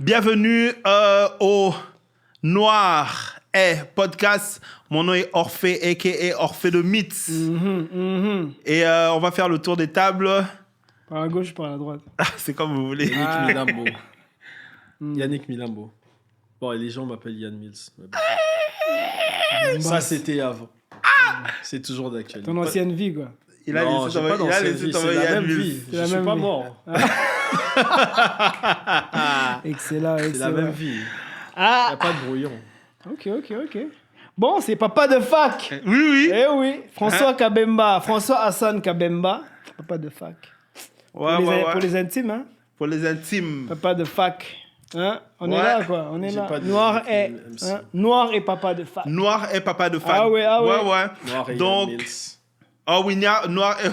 Bienvenue au Noir est podcast. Mon nom est Orphée, a.k.a. Orphée de Mythes. Et on va faire le tour des tables. Par la gauche, par la droite. C'est comme vous voulez. Yannick Milambo. Yannick Milambo. Bon, et les gens m'appellent Yann Mills. Ça, c'était avant. C'est toujours d'actualité. Ton ancienne vie, quoi. Il a Non, laissé j'ai pas tomber c'est la Yann même Mills. vie. C'est Je la suis même pas vie. mort. Excellent, C'est la excellent. même vie. Il Ah, n'y a pas de brouillon. ok. Bon, c'est papa de fac. Oui. Eh oui, François Kabemba, François Hassan Kabemba, papa de fac. Ouais. Pour les intimes, hein. Pour les intimes. Papa de fac. Hein? On est Ouais. là, quoi. On est J'ai là. pas de- Noir et papa de fac. Noir est papa de fac. Ah ouais. Noir et Donc, Yann Mills. oh oui, Noir et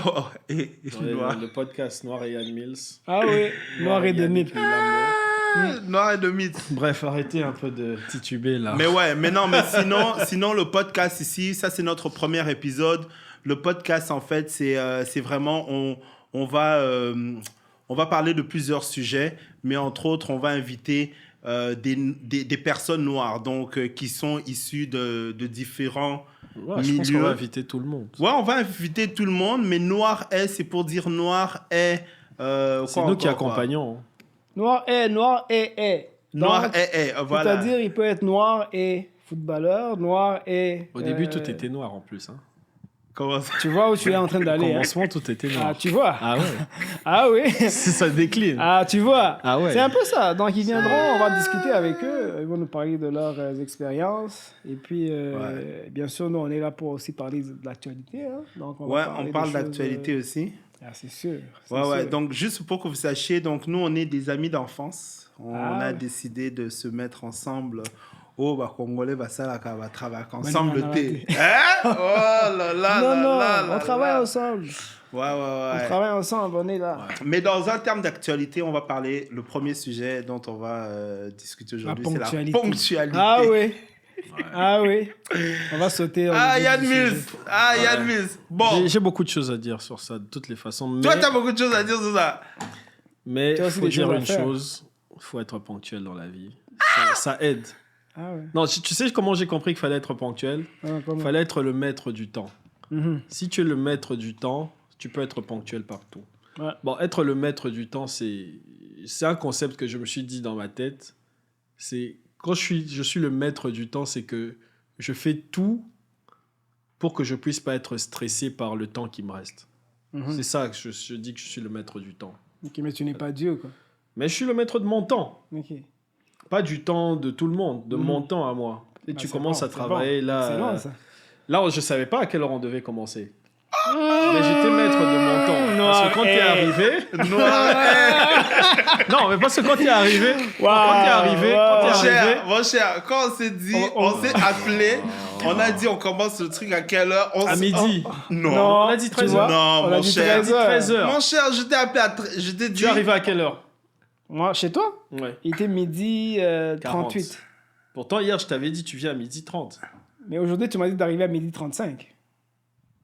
Noir. Le podcast Noir et Yann Mills. Ah oui, Noir et de Yannick mythe. Milambo. Noir et de Mythes. Bref, arrêtez un peu de tituber là. Mais ouais, mais sinon le podcast ici, ça c'est notre premier épisode. Le podcast en fait, c'est vraiment on va parler de plusieurs sujets, mais entre autres, on va inviter des personnes noires, donc qui sont issues de différents Ouais, je pense qu'on milieux. va inviter tout le monde. Ouais, on va inviter tout le monde, mais noir est, c'est pour dire noir est. C'est nous qui accompagnons. Noir et. Noir Donc, est, voilà. C'est-à-dire, il peut être noir et footballeur, noir et... Au début, tout était noir en plus. Hein. Comment ça? Tu vois où tu es en train Au d'aller. Hein? commencement, tout était Ah, noir. tu vois. Ah ouais. Ah oui. Ça décline. Ah, tu vois. Ah ouais. C'est un peu ça. Donc, ils viendront, on va discuter avec eux. Ils vont nous parler de leurs expériences. Et puis, bien sûr, nous, on est là pour aussi parler de l'actualité. Hein? Donc, Ouais, parler on des parle choses, d'actualité aussi. Ah, c'est sûr. c'est Ouais. sûr. Donc, juste pour que vous sachiez, donc, nous, on est des amis d'enfance. On a ouais. décidé de se mettre ensemble. Oh, bah, Congolais, bah, ça, là, va travailler ensemble, non, thé. Hein? Oh là là Non, là là on travaille là. ensemble. Ouais. On travaille ensemble, on est là. Mais dans un terme d'actualité, on va parler, le premier sujet dont on va discuter aujourd'hui, c'est la ponctualité. ponctualité. Ah oui. Ah oui. On va sauter. Ah, Yann du Mills. sujet. Yann Mills. Bon, J'ai beaucoup de choses à dire sur ça, de toutes les façons. Mais, toi, t'as beaucoup de choses à dire sur ça. mais Tu as il aussi faut des dire choses à une faire. chose, il faut être ponctuel dans la vie. Ça aide. Ah ouais. Non, tu sais comment j'ai compris qu'il fallait être ponctuel? Ah, comment? Il fallait être le maître du temps. Mhm. Si tu es le maître du temps, tu peux être ponctuel partout. Ouais. Bon, être le maître du temps, c'est un concept que je me suis dit dans ma tête. C'est quand je suis le maître du temps, c'est que je fais tout pour que je puisse pas être stressé par le temps qui me reste. Mhm. C'est ça que je dis que je suis le maître du temps. Ok, mais tu n'es pas Dieu, quoi. Mais je suis le maître de mon temps, Ok. pas du temps de tout le monde, de Mhm. mon temps à moi. Et Bah, tu c'est commences bon, à c'est travailler bon. là. C'est long, ça. Là, je savais pas à quelle heure on devait commencer. Mais j'étais maître de mon temps. Noir Parce que quand t'es et- arrivé, Noir. non, mais parce que quand t'es arrivé, Mon cher, quand on s'est dit, On- on s'est appelé, on a dit on commence le truc à quelle heure? à midi. Non. On a dit tu 13 vois, heures. Non, on a mon dit cher. 13 heures. 13 heures. Mon cher, je t'ai appelé je t'ai dit. Tu es arrivé à quelle heure? Moi, chez toi, Ouais. il était midi 40. 38. Pourtant, hier, je t'avais dit tu viens à midi 30. Mais aujourd'hui, tu m'as dit d'arriver à midi 35.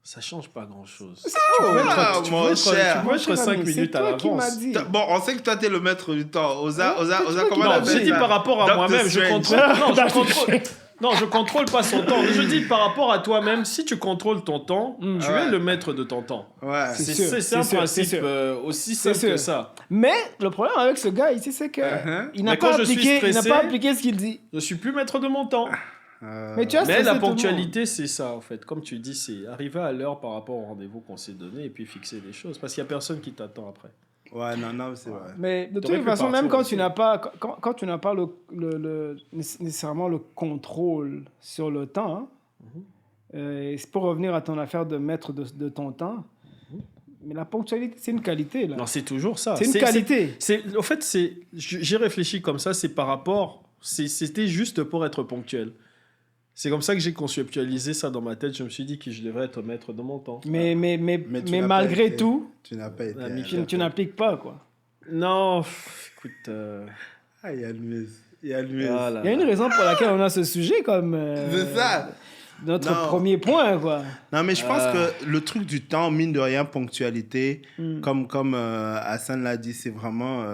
Ça change pas grand-chose. Ah, mon cher. Tu peux être 5 minutes à C'est toi qui m'as l'avance. dit. Bon, on sait que toi, t'es le maître du temps. Osa, comment on Non, appelle j'ai dit ça? par rapport à Dr. moi-même, je Strange. contrôle. Non, je contrôle pas son temps. Je dis par rapport à toi-même, si tu contrôles ton temps, tu Ouais. es le maître de ton temps. Ouais. C'est sûr, C'est un c'est principe sûr. aussi C'est simple que sûr. ça. Mais le problème avec ce gars ici, c'est que il n'a Mais quand pas je suis appliqué, il n'a stressé- pas appliqué ce qu'il dit. Je suis plus maître de mon temps. Mais tu as Mais stressé la tout le monde. ponctualité, c'est ça, en fait. Comme tu dis, c'est arriver à l'heure par rapport au rendez-vous qu'on s'est donné et puis fixer des choses. Parce qu'il n'y a personne qui t'attend après. Ouais, non, c'est vrai. Mais de T'aurais toute pu façon, partir même quand aussi. tu n'as pas, quand tu n'as pas nécessairement le contrôle sur le temps, c'est pour revenir à ton affaire de maître de ton temps, mais la ponctualité, c'est une qualité. Là. Non, c'est toujours ça. C'est une qualité. En fait, j'ai réfléchi comme ça, c'est par rapport... C'était juste pour être ponctuel. C'est comme ça que j'ai conceptualisé ça dans ma tête. Je me suis dit que je devrais être maître de mon temps. Mais tu n'as pas malgré été- tout, Tu n'as pas été. Ah, mais tu n'appliques pas, quoi. Non, écoute... Ah, il y a le mieux. Il y a le mieux. voilà. Il y a une raison pour laquelle on a ce sujet comme C'est ça. notre Non. premier point, quoi. Non, mais je pense que le truc du temps, mine de rien, ponctualité, comme Hassan l'a dit, c'est vraiment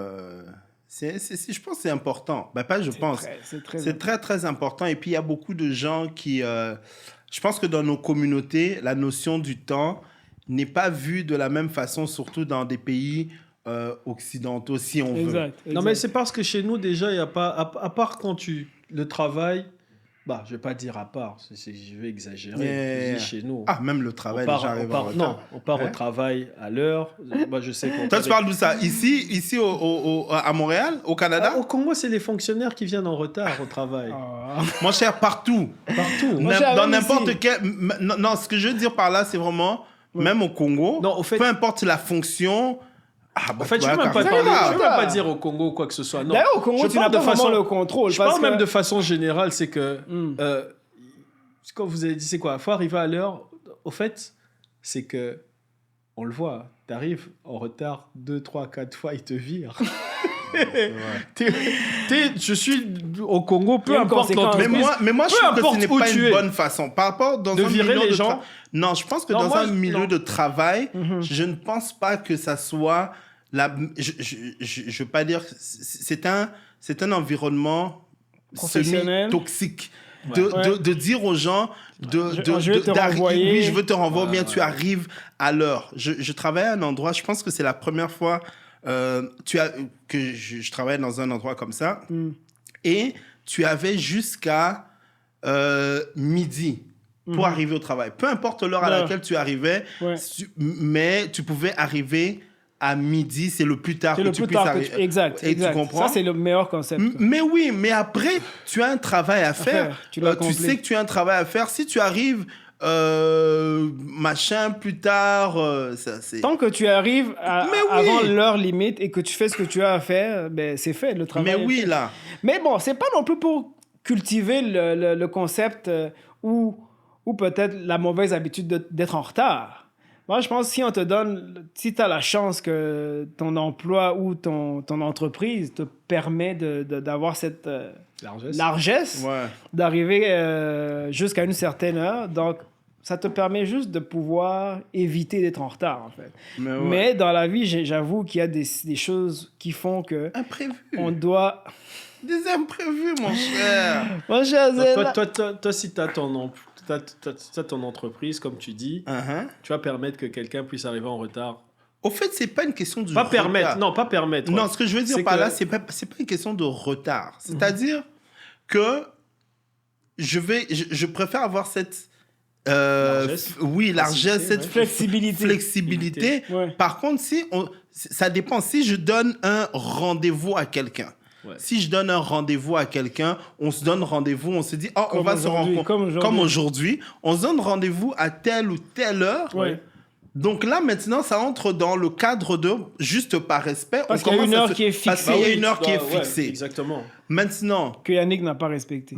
Je pense que c'est important. Ben, pas je pense. C'est très C'est très, très important. Et puis, il y a beaucoup de gens qui... je pense que dans nos communautés, la notion du temps n'est pas vue de la même façon, surtout dans des pays occidentaux, si on veut. Exact. Non, mais c'est parce que chez nous, déjà, il n'y a pas... À part quand le travail... Bah, je vais pas dire à part, je vais exagérer. Mais... Je dis chez nous. Ah, même le travail, les gens arrivent en retard. Non, on part Hein? au travail à l'heure. Moi, je sais qu'on... Toi, tu parles d'où ça? Ici à Montréal, au Canada? Au Congo, c'est les fonctionnaires qui viennent en retard au travail. Ah. Mon cher, partout. Partout. Mon cher, Dans même n'importe ici. quel... Non, ce que je veux dire par là, c'est vraiment... Même au Congo, Non, au fait- peu importe la fonction... Ah, bah, En fait, tu je ne vois, veux même pas quand- parler, grave. je veux même pas dire au Congo quoi que ce soit. Non. D'ailleurs, au Congo, Je tu n'as parle pas de vraiment façon- le contrôle. Je parce parle même que- de façon générale, c'est que Hmm. quand vous avez dit c'est quoi, faut arriver à l'heure. Au fait, c'est que on le voit, tu arrives en retard 2, 3, 4 fois, ils te virent. Je suis au Congo, Il y peu a une importe conséquence. l'entreprise. Mais moi, je Peu trouve que ce importe n'est où pas tu une es. bonne façon. Par rapport dans De un virer milieu les de gens. Non, je pense que Non, dans moi, un milieu non. de travail, Mhm. je ne pense pas que ça soit je veux pas dire c'est un environnement Professionnel. semi-toxique. Ouais. De dire aux gens Je vais te d'arriver- renvoyer. oui, je veux te renvoyer, ou bien Ouais. tu arrives à l'heure. Je travaille à un endroit, je pense que c'est la première fois que je travaillais dans un endroit comme ça, Hmm. et tu avais jusqu'à midi pour arriver au travail. Peu importe l'heure à Ouais. laquelle tu arrivais, Ouais. mais tu pouvais arriver à midi, c'est le plus tard C'est que le tu plus puisses tard que arriver. tu... Exact, Et exact. tu comprends? Ça, c'est le meilleur concept. Mais oui, mais après, tu as un travail à faire. Tu dois Tu accomplir. sais que tu as un travail à faire. Si tu arrives machin plus tard, ça c'est... Tant que tu arrives Mais oui. avant l'heure limite et que tu fais ce que tu as à faire, ben, c'est fait, le travail. Mais est oui, fait. là. Mais bon, c'est pas non plus pour cultiver le concept ou peut-être la mauvaise habitude d'être en retard. Moi, je pense que si tu as la chance que ton emploi ou ton entreprise te permet d'avoir cette largesse Ouais. d'arriver jusqu'à une certaine heure, donc ça te permet juste de pouvoir éviter d'être en retard, en fait. Mais, ouais. Mais dans la vie, j'avoue qu'il y a des choses qui font que Imprévu. on doit... Des imprévus, mon cher. Mon cher Zéla- Toi, si tu as ton entreprise, comme tu dis, Uh-huh. tu vas permettre que quelqu'un puisse arriver en retard. Au fait, c'est pas une question de Pas retard. permettre, non, pas permettre. Non, ouais. ce que je veux dire C'est par que- là, c'est pas une question de retard. C'est-à-dire que je préfère avoir cette Largesse. oui, largesse, cette Facilité, ouais. Flexibilité. Ouais. Par contre, ça dépend. Si je donne un rendez-vous à quelqu'un, Ouais. si je donne un rendez-vous à quelqu'un, on se donne rendez-vous, on se dit, oh, on Comme va se aujourd'hui, rencontrer comme aujourd'hui. aujourd'hui. On se donne rendez-vous à telle ou telle heure. Ouais. Donc là, maintenant, ça entre dans le cadre de juste par respect. Parce on qu'il y a commence une à heure se- qui est parce fixée. qu'il y a oui, une heure tu qui est dois- ouais, fixée. exactement. Maintenant, Que Yannick n'a pas respecté.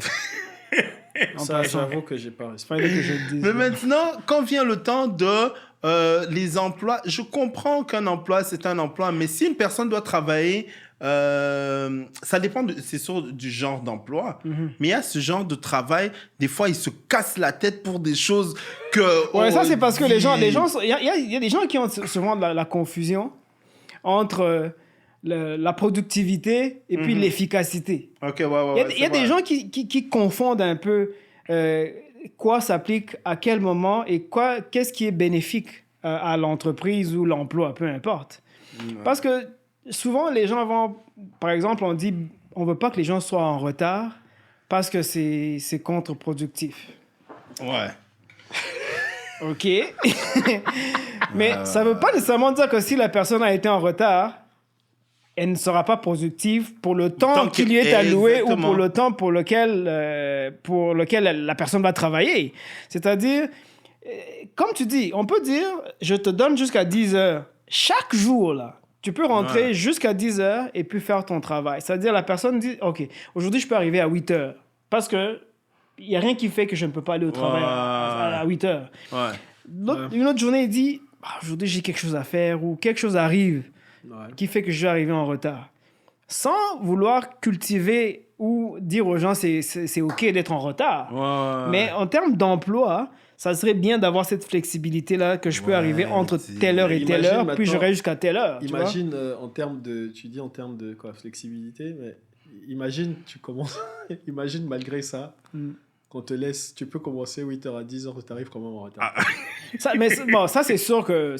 En Ça, passant. j'avoue que j'ai pas respecté. Fallait que je le dise. mais maintenant, quand vient le temps de les emplois, je comprends qu'un emploi, c'est un emploi, mais si une personne doit travailler, ça dépend, c'est sûr, du genre d'emploi. Mais il y a ce genre de travail, des fois, ils se cassent la tête pour des choses que... Ouais, ça, c'est parce que les gens... il Il y a des gens qui ont souvent la confusion entre la productivité et puis l'efficacité. Ok, ouais, ouais. Il y a des gens qui confondent un peu quoi s'applique à quel moment et qu'est-ce qui est bénéfique à l'entreprise ou l'emploi, peu importe. Parce que souvent, les gens vont... Par exemple, on dit on veut pas que les gens soient en retard parce que c'est contre-productif. Ouais. OK. Mais ça veut pas nécessairement dire que si la personne a été en retard, elle ne sera pas productive pour le temps Tant qui que- lui est alloué ou exactement. pour le temps pour lequel la personne va travailler. C'est-à-dire, comme tu dis, on peut dire, je te donne jusqu'à 10 heures. Chaque jour, là, tu peux rentrer Ouais. jusqu'à 10 heures et puis faire ton travail. C'est-à-dire, la personne dit, OK, aujourd'hui, je peux arriver à 8 heures. Parce que il n'y a rien qui fait que je ne peux pas aller au travail à 8 heures. Ouais. Une autre journée, il dit, aujourd'hui, j'ai quelque chose à faire ou quelque chose arrive Ouais. qui fait que je vais arriver en retard. Sans vouloir cultiver ou dire aux gens c'est OK d'être en retard. Ouais. Mais en termes d'emploi, ça serait bien d'avoir cette flexibilité-là, que je peux arriver entre telle heure et telle heure, puis je reste jusqu'à telle heure. Imagine en termes de... Tu dis en termes de quoi, flexibilité, mais imagine, tu commences... imagine malgré ça, qu'on te laisse... Tu peux commencer 8h à 10h, tu arrives quand même en retard. Ça, c'est sûr que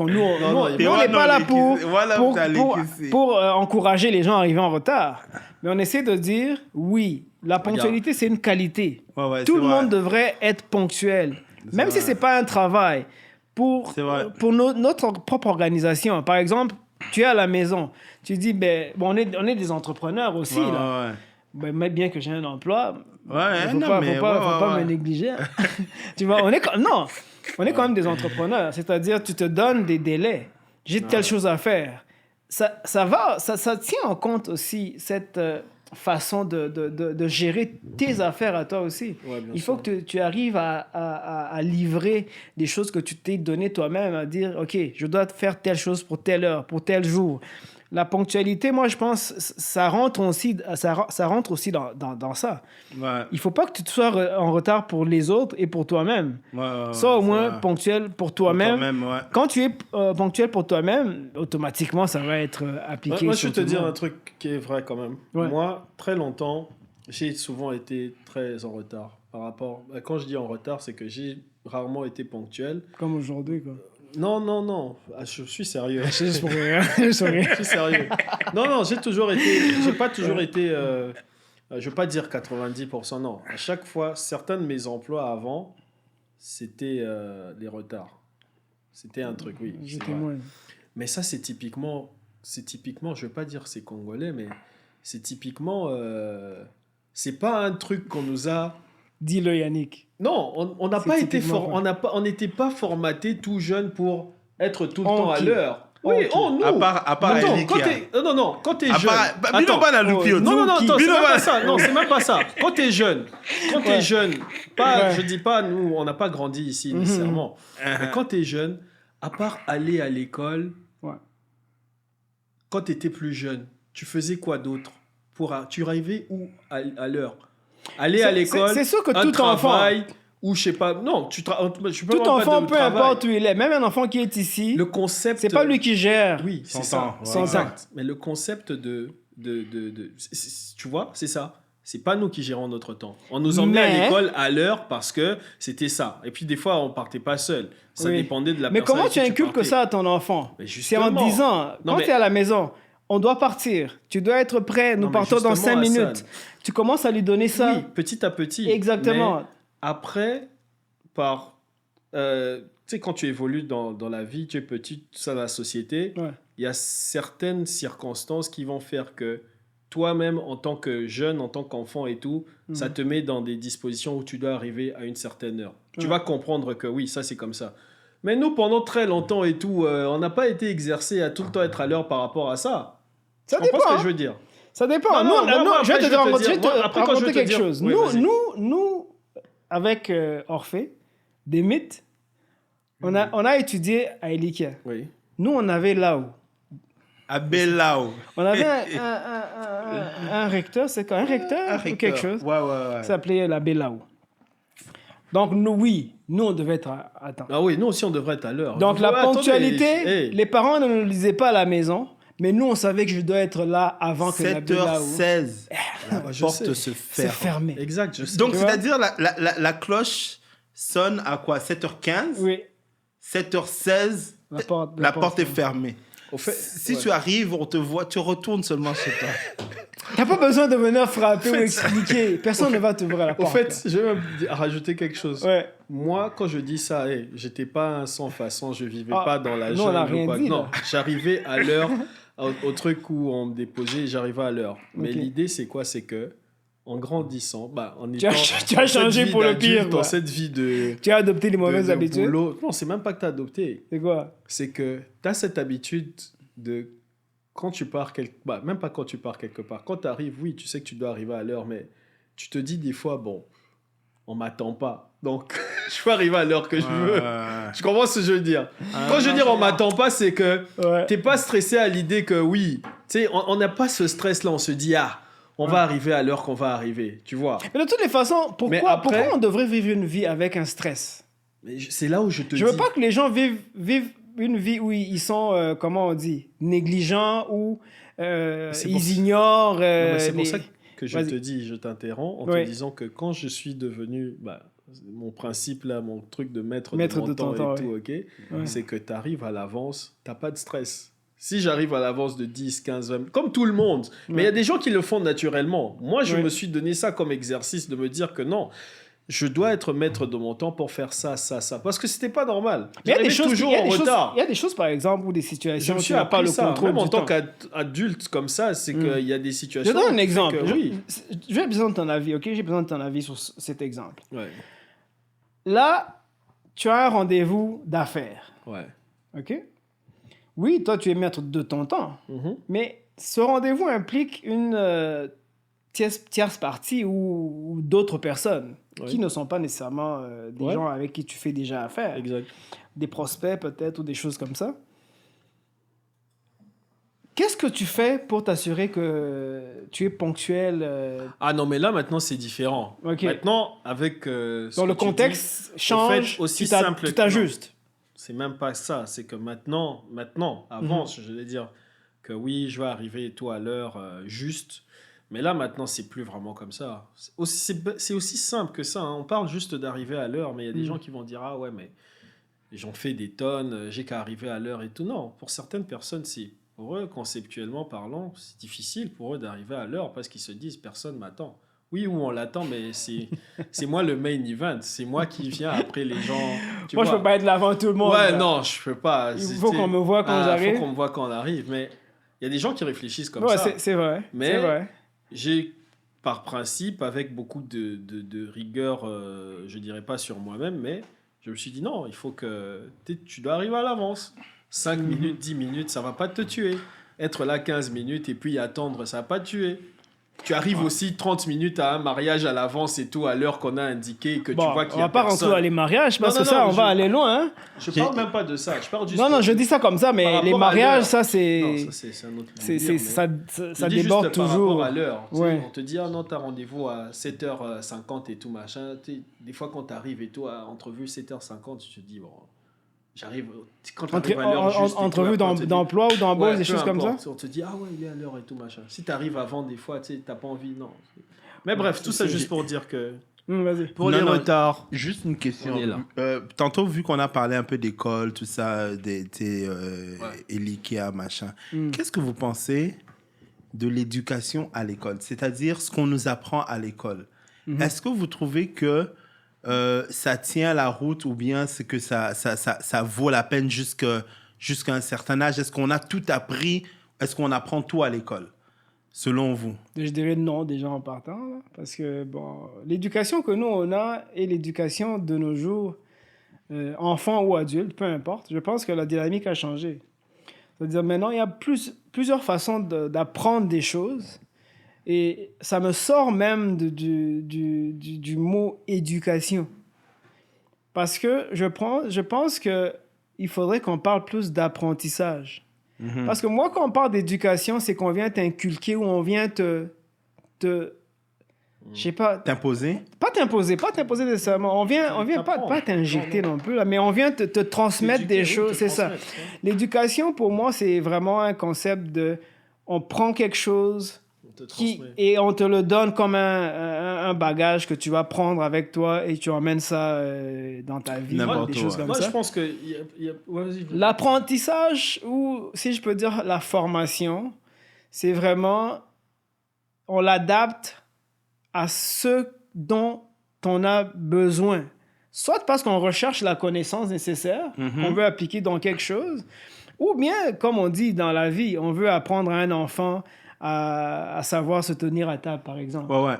nous, on n'est pas là pour encourager les gens à arriver en retard. Mais on essaie de dire, oui, la ponctualité, c'est une qualité. Tout le monde devrait être ponctuel. Même si ce n'est pas un travail. Pour notre propre organisation. Par exemple, tu es à la maison. Tu dis, on est des entrepreneurs aussi. Là. Mais bien que j'ai un emploi, il ne faut pas me négliger. Tu vois, on est quand même des entrepreneurs. C'est-à-dire, tu te donnes des délais. J'ai telle chose à faire. Ça tient en compte aussi cette façon de gérer tes affaires à toi aussi. Il faut que tu arrives à livrer des choses que tu t'es donné toi-même, à dire, OK, je dois faire telle chose pour telle heure, pour tel jour. La ponctualité, moi, je pense, ça rentre aussi dans ça. Ouais. Il ne faut pas que tu sois en retard pour les autres et pour toi-même. Sois au moins ponctuel pour toi-même. Quand tu es ponctuel pour toi-même, automatiquement, ça va être appliqué. Moi, je vais te dire un truc qui est vrai quand même. Moi, très longtemps, j'ai souvent été très en retard. Par rapport... Quand je dis en retard, c'est que j'ai rarement été ponctuel. Comme aujourd'hui, quoi. Non. Je suis sérieux. Je suis sérieux. Non, j'ai pas toujours été, je vais pas dire 90%, non. À chaque fois, certains de mes emplois avant, c'était les retards. C'était un truc, oui. J'étais moins. Mais ça, c'est typiquement, je vais pas dire c'est congolais, mais c'est typiquement, c'est pas un truc qu'on nous a... Dis-le, Yannick. Non, on n'a pas été on n'était pas formaté tout jeune pour être tout le temps à l'heure. Oui, nous. À part Yannick. Quand t'es jeune. Attends, pas la loupio. Non, c'est même pas ça. Non, c'est même pas ça. Quand t'es jeune, je dis pas nous, on n'a pas grandi ici nécessairement. Mais quand t'es jeune, à part aller à l'école, quand t'étais plus jeune, tu faisais quoi d'autre tu arrivais où à l'heure? Aller à l'école, c'est sûr que tout travail, enfant, ou je sais pas, non, je peux tout enfant, peu importe où il est, même un enfant qui est ici, le concept, c'est pas lui qui gère. Oui, c'est ça. Exact. Mais le concept tu vois, c'est ça. C'est pas nous qui gérons notre temps. On nous emmenait à l'école à l'heure parce que c'était ça. Et puis des fois, on partait pas seul. Ça dépendait de la personne. Mais comment tu inculques ça à ton enfant? C'est en disant, quand tu es à la maison, on doit partir. Tu dois être prêt. Nous partons dans 5 minutes. Tu commences à lui donner ça. Oui, petit à petit. Exactement. Mais après, tu sais, quand tu évolues dans la vie, tu es petit, tout ça dans la société, il y a certaines circonstances qui vont faire que toi-même, en tant que jeune, en tant qu'enfant et tout, ça te met dans des dispositions où tu dois arriver à une certaine heure. Tu vas comprendre que oui, ça c'est comme ça. Mais nous, pendant très longtemps et tout, on n'a pas été exercés à tout le temps être à l'heure par rapport à ça. Ça dépend. Ce que je veux dire. Ça dépend. Je vais te raconter quelque chose. Nous, avec Orphée, des mythes, on a étudié à Elikia. Oui. Nous, on avait Lao. À Belao. On avait un recteur, c'est quoi? Un recteur ou quelque chose? Ouais. Ça s'appelait la Belao. Donc, nous, on devait être à temps. Ah oui, nous aussi, on devrait être à l'heure. Donc, la ponctualité, les parents ne nous le disaient pas à la maison. Mais nous, on savait que je dois être là avant que la 7h16, la porte se ferme. Exact, je sais. Donc, c'est-à-dire, la cloche sonne à quoi? 7h15? Oui. 7h16, la porte est fermée. Au fait, si tu arrives, on te voit, tu retournes seulement chez toi. T'as pas besoin de venir frapper ou expliquer. Personne ne va t'ouvrir la porte. Au fait, je vais rajouter quelque chose. Ouais. Moi, quand je dis ça, j'étais pas un sans façon, je vivais pas dans la jungle. Non, on n'a rien dit. Non, j'arrivais à l'heure. Au truc où on me déposait, j'arrivais à l'heure. Mais l'idée, c'est quoi? C'est que, en grandissant, tu as changé pour le pire. Dans cette vie de... Tu as adopté les mauvaises habitudes? Non, c'est même pas que tu as adopté. C'est quoi? C'est que tu as cette habitude de... Quand tu pars même pas quand tu pars quelque part. Quand tu arrives, oui, tu sais que tu dois arriver à l'heure, mais tu te dis des fois, on m'attend pas. Donc, je peux arriver à l'heure que je veux. Je comprends ce que je veux dire. Quand je veux dire on m'attend pas, c'est que t'es pas stressé à l'idée que oui, tu sais, on n'a pas ce stress-là. On se dit, on va arriver à l'heure qu'on va arriver, tu vois. Mais de toutes les façons, pourquoi on devrait vivre une vie avec un stress? Mais c'est là où je te dis... Je veux pas que les gens vivent une vie où ils sont, comment on dit, négligents ou ils ignorent... Non, mais c'est pour les... ça que je Vas-y. te dis, je t'interromps, en Ouais. te disant que quand je suis devenu... mon principe, là, mon truc de maître Maître de de mon ton temps temps, et tout, ouais. ok, c'est que tu arrives à l'avance, tu n'as pas de stress. Si j'arrive à l'avance de 10, 15, 20, comme tout le monde, mais il y a des gens qui le font naturellement. Moi, je me suis donné ça comme exercice de me dire que non, je dois être maître de mon temps pour faire ça, ça, ça. Parce que c'était pas normal. Mais il y a des choses, toujours en retard. il y a des choses, par exemple, ou des Je situations me où suis tu n'as pas appris le ça. contrôle Même en du tant temps. qu'adulte comme ça, c'est qu'il y a des Je situations... donne un qui fait exemple. que oui. J'ai besoin de ton avis, ok? J'ai besoin de ton avis sur cet exemple. Ouais. Là, tu as un rendez-vous d'affaires, Ouais. ok? Oui, toi, tu es maître de ton temps, mais ce rendez-vous implique une tierce partie ou d'autres personnes qui ne sont pas nécessairement des gens avec qui tu fais déjà affaire. Exact. Des prospects peut-être ou des choses comme ça. Qu'est-ce que tu fais pour t'assurer que tu es ponctuel Ah non, mais là, maintenant, c'est différent. Ok. Maintenant, avec... ce dans que le tu contexte dis, change, au fait, aussi tu t'a- simple tu que- t'ajustes. c'est même pas ça. C'est que maintenant, avant, je vais dire que oui, je vais arriver et tout à l'heure juste. Mais là, maintenant, c'est plus vraiment comme ça. C'est aussi simple que ça, hein. On parle juste d'arriver à l'heure, mais il y a des gens qui vont dire, ah ouais, mais j'en fais des tonnes, j'ai qu'à arriver à l'heure et tout. Non, pour certaines personnes, pour eux, conceptuellement parlant, c'est difficile pour eux d'arriver à l'heure parce qu'ils se disent, personne m'attend. Oui, ou on l'attend, mais c'est moi le main event. C'est moi qui viens après les gens. Moi, je peux pas être là avant tout le monde. Ouais, là. non, je peux pas. Il faut qu'on me voit quand j'arrive. Il faut qu'on me voit quand on arrive. Mais il y a des gens qui réfléchissent comme Ouais, ça. c'est vrai. Mais c'est vrai. j'ai, par principe, avec beaucoup de rigueur, je dirais pas sur moi-même, mais je me suis dit non, il faut que tu dois arriver à l'avance. 5 minutes, 10 minutes, ça va pas te tuer. Être là 15 minutes et puis attendre, ça va pas te tuer. Tu arrives aussi 30 minutes à un mariage à l'avance et tout, à l'heure qu'on a indiqué, que tu vois qu'il on y a va pas personne. rentrer dans les mariages parce Non, que non, ça, non, on va aller loin. Hein? Je parle même pas de ça. Je parle juste Non, je dis ça comme ça, par mais les rapport à mariages, l'heure. ça, Non, c'est. ça, c'est un autre c'est- délire, c'est- mais- ça Je dis déborde juste par toujours. rapport à l'heure. Tu sais, Ouais. on te dit, ah non, t'as rendez-vous à 7h50 et tout, machin. Tu sais, des fois, quand t'arrives et tout, à entrevue 7h50, tu te dis, bon, j'arrive. Quand t'arrives à l'heure juste et tout, Entrevue après, on te dit- d'emploi ou d'embauche, Ouais, des peu choses comme ça. importe. On te dit, ah ouais, il est à l'heure et tout, machin. Si t'arrives avant, des fois, tu sais, t'as pas envie, non. Mais bref, tout ça c'est- juste pour dire que Vas-y. pour Non, les non, retards, Juste une question. On est là. Tantôt, vu qu'on a parlé un peu d'école, tout ça, Ouais. et l'IKEA, machin, Mm. qu'est-ce que vous pensez de l'éducation à l'école? C'est-à-dire ce qu'on nous apprend à l'école. Est-ce que vous trouvez que ça tient la route ou bien c'est que ça vaut la peine jusqu'à un certain âge? Est-ce qu'on a tout appris? Est-ce qu'on apprend tout à l'école, selon vous? Je dirais non, déjà en partant. Là, parce que, bon, l'éducation que nous, on a et l'éducation de nos jours, enfants ou adultes, peu importe, je pense que la dynamique a changé. C'est-à-dire, maintenant, il y a plusieurs façons d'apprendre des choses. Et ça me sort même du mot éducation. Parce que je pense qu'il faudrait qu'on parle plus d'apprentissage. Parce que moi, quand on parle d'éducation, c'est qu'on vient t'inculquer ou on vient je sais pas, T'imposer? pas t'imposer nécessairement. On vient pas t'injecter non plus, là, mais on vient te transmettre des choses, c'est ça. L'éducation, pour moi, c'est vraiment un concept de... On prend quelque chose et on te le donne comme un bagage que tu vas prendre avec toi et tu emmènes ça dans ta vie, N'importe des où, choses ouais. comme moi ça. je pense que ouais, vas-y. L'apprentissage, ou si je peux dire la formation, c'est vraiment... On l'adapte à ce dont on a besoin. Soit parce qu'on recherche la connaissance nécessaire, qu'on veut appliquer dans quelque chose, ou bien, comme on dit dans la vie, on veut apprendre à un enfant à savoir se tenir à table, par exemple. Ouais.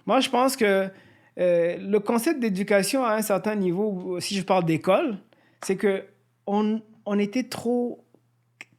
Moi, je pense que le concept d'éducation à un certain niveau, si je parle d'école, c'est qu'on était trop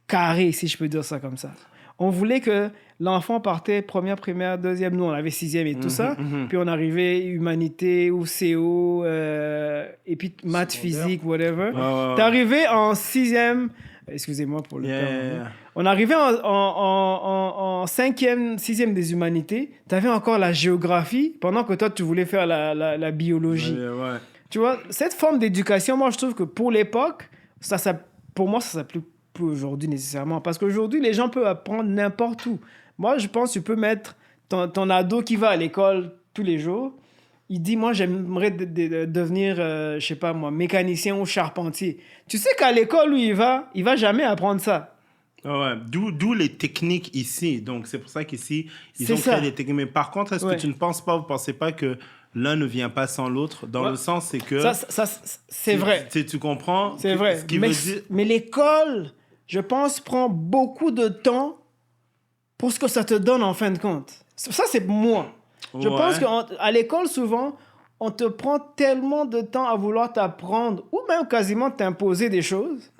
carré, si je peux dire ça comme ça. On voulait que l'enfant partait première, primaire, deuxième. Nous, on avait sixième et tout ça. Puis on arrivait humanité ou CO, et puis maths, physique, whatever. T'es arrivé en sixième... Excusez-moi pour le terme. On arrivait en cinquième, sixième des humanités. T'avais encore la géographie, pendant que toi, tu voulais faire la biologie. Tu vois, cette forme d'éducation, moi, je trouve que pour l'époque, pour moi, ça s'applique plus aujourd'hui nécessairement. Parce qu'aujourd'hui, les gens peuvent apprendre n'importe où. Moi, je pense que tu peux mettre ton ado qui va à l'école tous les jours. Il dit, moi, j'aimerais devenir, je sais pas moi, mécanicien ou charpentier. Tu sais qu'à l'école où il va jamais apprendre ça. Ouais, d'où les techniques ici. Donc, c'est pour ça qu'ici, ils ont ça. créé des techniques. Mais par contre, est-ce que tu ne penses pas, vous ne pensez pas que l'un ne vient pas sans l'autre? Dans le sens, c'est que... Ça, c'est vrai. Tu comprends? C'est vrai. Ce qui veut dire... Mais l'école, je pense, prend beaucoup de temps pour ce que ça te donne en fin de compte. Ça, c'est moi. Je pense qu'à l'école, souvent, on te prend tellement de temps à vouloir t'apprendre ou même quasiment t'imposer des choses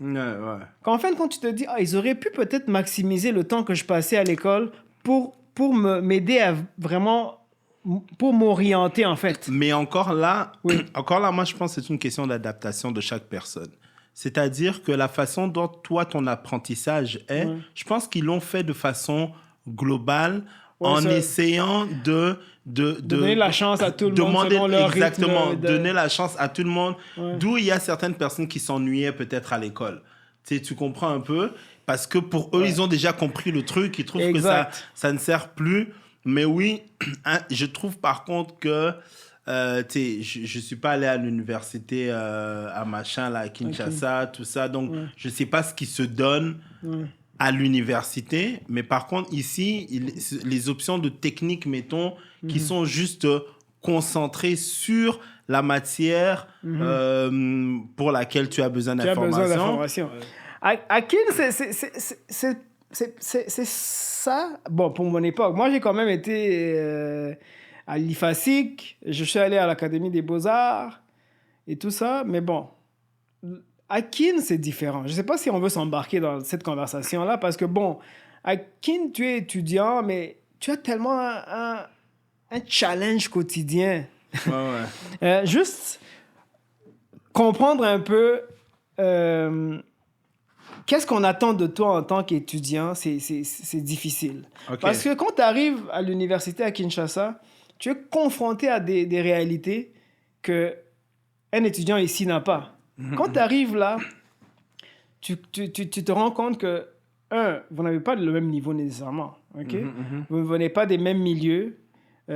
qu'en fin de compte, tu te dis, ils auraient pu peut-être maximiser le temps que je passais à l'école pour m'aider à vraiment... pour m'orienter, en fait. Mais encore là, moi, je pense que c'est une question d'adaptation de chaque personne. C'est-à-dire que la façon dont toi, ton apprentissage est, je pense qu'ils l'ont fait de façon globale en essayant de donner la chance à tout le monde selon leur exactement, rythme donner la chance à tout le monde. D'où il y a certaines personnes qui s'ennuyaient peut-être à l'école. Tu comprends un peu? Parce que pour eux, ils ont déjà compris le truc. Ils trouvent que ça ne sert plus. Mais oui, je trouve par contre que je suis pas allé à l'université à machin, là, à Kinshasa, tout ça. Donc, je sais pas ce qui se donne à l'université. Mais par contre, ici, les options de technique, mettons, qui sont juste concentrées sur la matière pour laquelle tu as besoin d'informations. À Kin, c'est ça. Bon, pour mon époque, moi, j'ai quand même été à l'IFASIC. Je suis allé à l'Académie des Beaux-Arts et tout ça. Mais bon, à Kin, c'est différent. Je ne sais pas si on veut s'embarquer dans cette conversation-là parce que, bon, à Kin, tu es étudiant, mais tu as tellement un challenge quotidien. Juste comprendre un peu... qu'est-ce qu'on attend de toi en tant qu'étudiant, c'est difficile. Parce que quand tu arrives à l'université à Kinshasa, tu es confronté à des réalités qu'un étudiant ici n'a pas. Quand tu arrives là, tu te rends compte que, vous n'avez pas le même niveau nécessairement. Vous ne venez pas des mêmes milieux,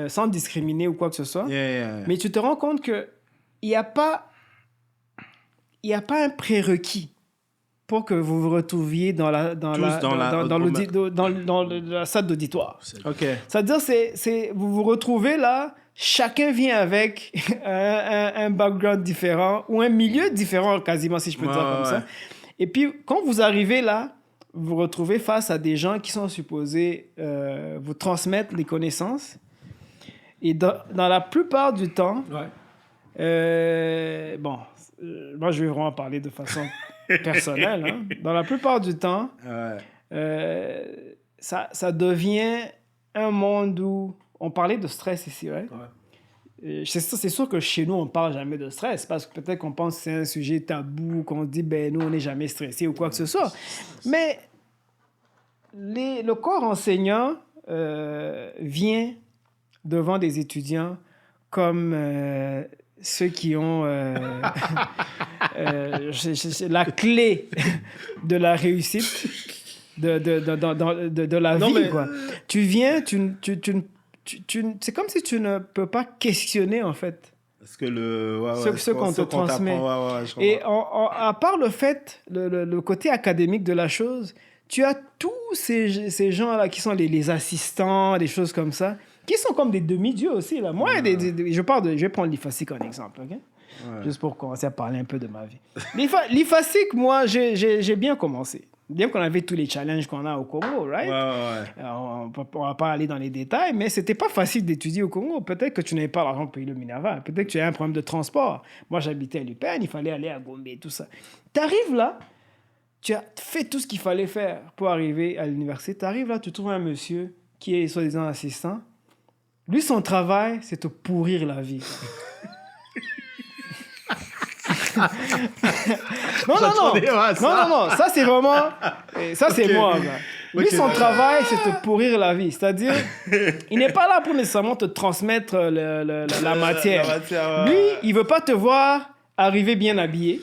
sans discriminer ou quoi que ce soit. Mais tu te rends compte qu'il n'y a pas un prérequis pour que vous vous retrouviez dans la salle d'auditoire. C'est-à-dire, vous vous retrouvez là, chacun vient avec un background différent ou un milieu différent quasiment, si je peux dire comme ça. Et puis, quand vous arrivez là, vous vous retrouvez face à des gens qui sont supposés vous transmettre les connaissances. Et dans la plupart du temps, moi, je vais vraiment parler de façon... personnel, hein? Dans la plupart du temps, ça devient un monde où... On parlait de stress ici, right? C'est sûr que chez nous, on ne parle jamais de stress parce que peut-être qu'on pense que c'est un sujet tabou, qu'on se dit, nous, on n'est jamais stressé ou quoi que ce soit. Mais le corps enseignant vient devant des étudiants comme... ceux qui ont la clé de la réussite de la vie, quoi. Tu viens, c'est comme si tu ne peux pas questionner, en fait. Parce que ce qu'on te transmet. Et à part le fait, le côté académique de la chose, tu as tous ces gens-là qui sont les assistants, des choses comme ça, qui sont comme des demi-dieux aussi, là. Moi, je vais prendre l'IFASIC en exemple, OK? Juste pour commencer à parler un peu de ma vie. L'IFASIC, moi, j'ai bien commencé. Bien qu'on avait tous les challenges qu'on a au Congo, right? On va pas aller dans les détails, mais c'était pas facile d'étudier au Congo. Peut-être que tu n'avais pas l'argent pour payer le Minerval. Peut-être que tu as un problème de transport. Moi, j'habitais à l'UPN, il fallait aller à Gombe et tout ça. Tu arrives là, tu as fait tout ce qu'il fallait faire pour arriver à l'université. Tu arrives là, tu trouves un monsieur qui est soi-disant assistant. Lui, son travail, c'est te pourrir la vie. Non, ça c'est vraiment... Ça, c'est moi. Lui, son travail, c'est te pourrir la vie. C'est-à-dire, il n'est pas là pour nécessairement te transmettre la matière. Lui, il veut pas te voir arriver bien habillé,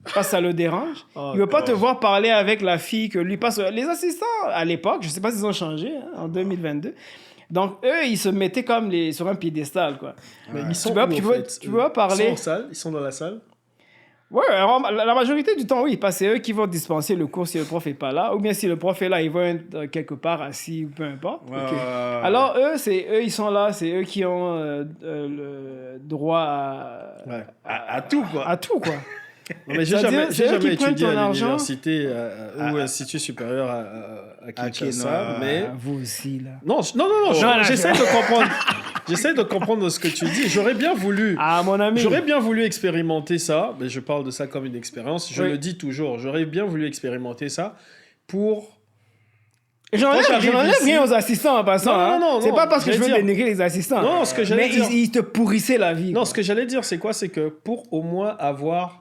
parce que ça le dérange. Il veut pas te voir parler avec la fille que lui passe. Les assistants, à l'époque, je sais pas s'ils ont changé, en 2022. Donc, eux, ils se mettaient comme sur un piédestal, quoi. Mais ils sont tu peux parler... Ils sont en salle, ils sont dans la salle. Ouais, la majorité du temps, oui, parce que c'est eux qui vont dispenser le cours si le prof n'est pas là, ou bien si le prof est là, ils vont être quelque part assis, ou peu importe. Alors, eux, ils sont là, c'est eux qui ont le droit à tout, quoi. À tout, quoi. Non, mais j'ai jamais étudié à l'université ou à l'Institut supérieur à Kinshasa, mais... Vous aussi, là. Non, j'essaie de comprendre. J'essaie de comprendre ce que tu dis. J'aurais bien voulu... mon ami. J'aurais bien voulu expérimenter ça, mais je parle de ça comme une expérience. Je le dis toujours. J'aurais bien voulu expérimenter ça pour... J'en ai rien aux assistants en passant. Non, c'est pas parce que je veux dénigrer les assistants. Non, ce que j'allais dire... Mais ils te pourrissaient la vie. Non, ce que j'allais dire, c'est quoi? C'est que pour au moins avoir...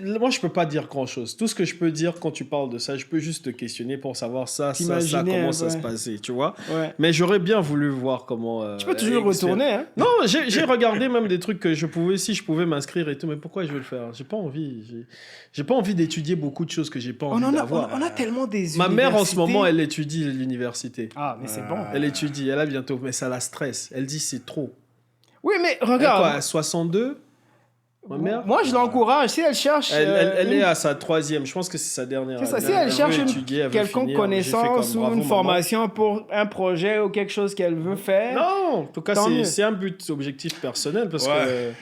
Moi, je peux pas dire grand-chose. Tout ce que je peux dire quand tu parles de ça, je peux juste te questionner pour savoir comment ça se passait, tu vois. Ouais. Mais j'aurais bien voulu voir comment... tu peux toujours retourner, hein. Non, j'ai regardé même des trucs que je pouvais m'inscrire et tout, mais pourquoi je veux le faire? J'ai pas envie. J'ai pas envie d'étudier beaucoup de choses que j'ai pas envie d'avoir. On a tellement des Ma mère, en ce moment, elle étudie l'université. Ah, mais c'est bon. Elle étudie, elle a bientôt, mais ça la stresse. Elle dit c'est trop. Oui, mais regarde. Elle, quoi, 62 Ma mère, moi, je l'encourage. Si elle cherche... Elle est à sa 3e. Je pense que c'est sa dernière. C'est ça. Si elle cherche une quelconque connaissance ou une formation pour un projet ou quelque chose qu'elle veut faire... Non, en tout cas, c'est un but objectif personnel parce que...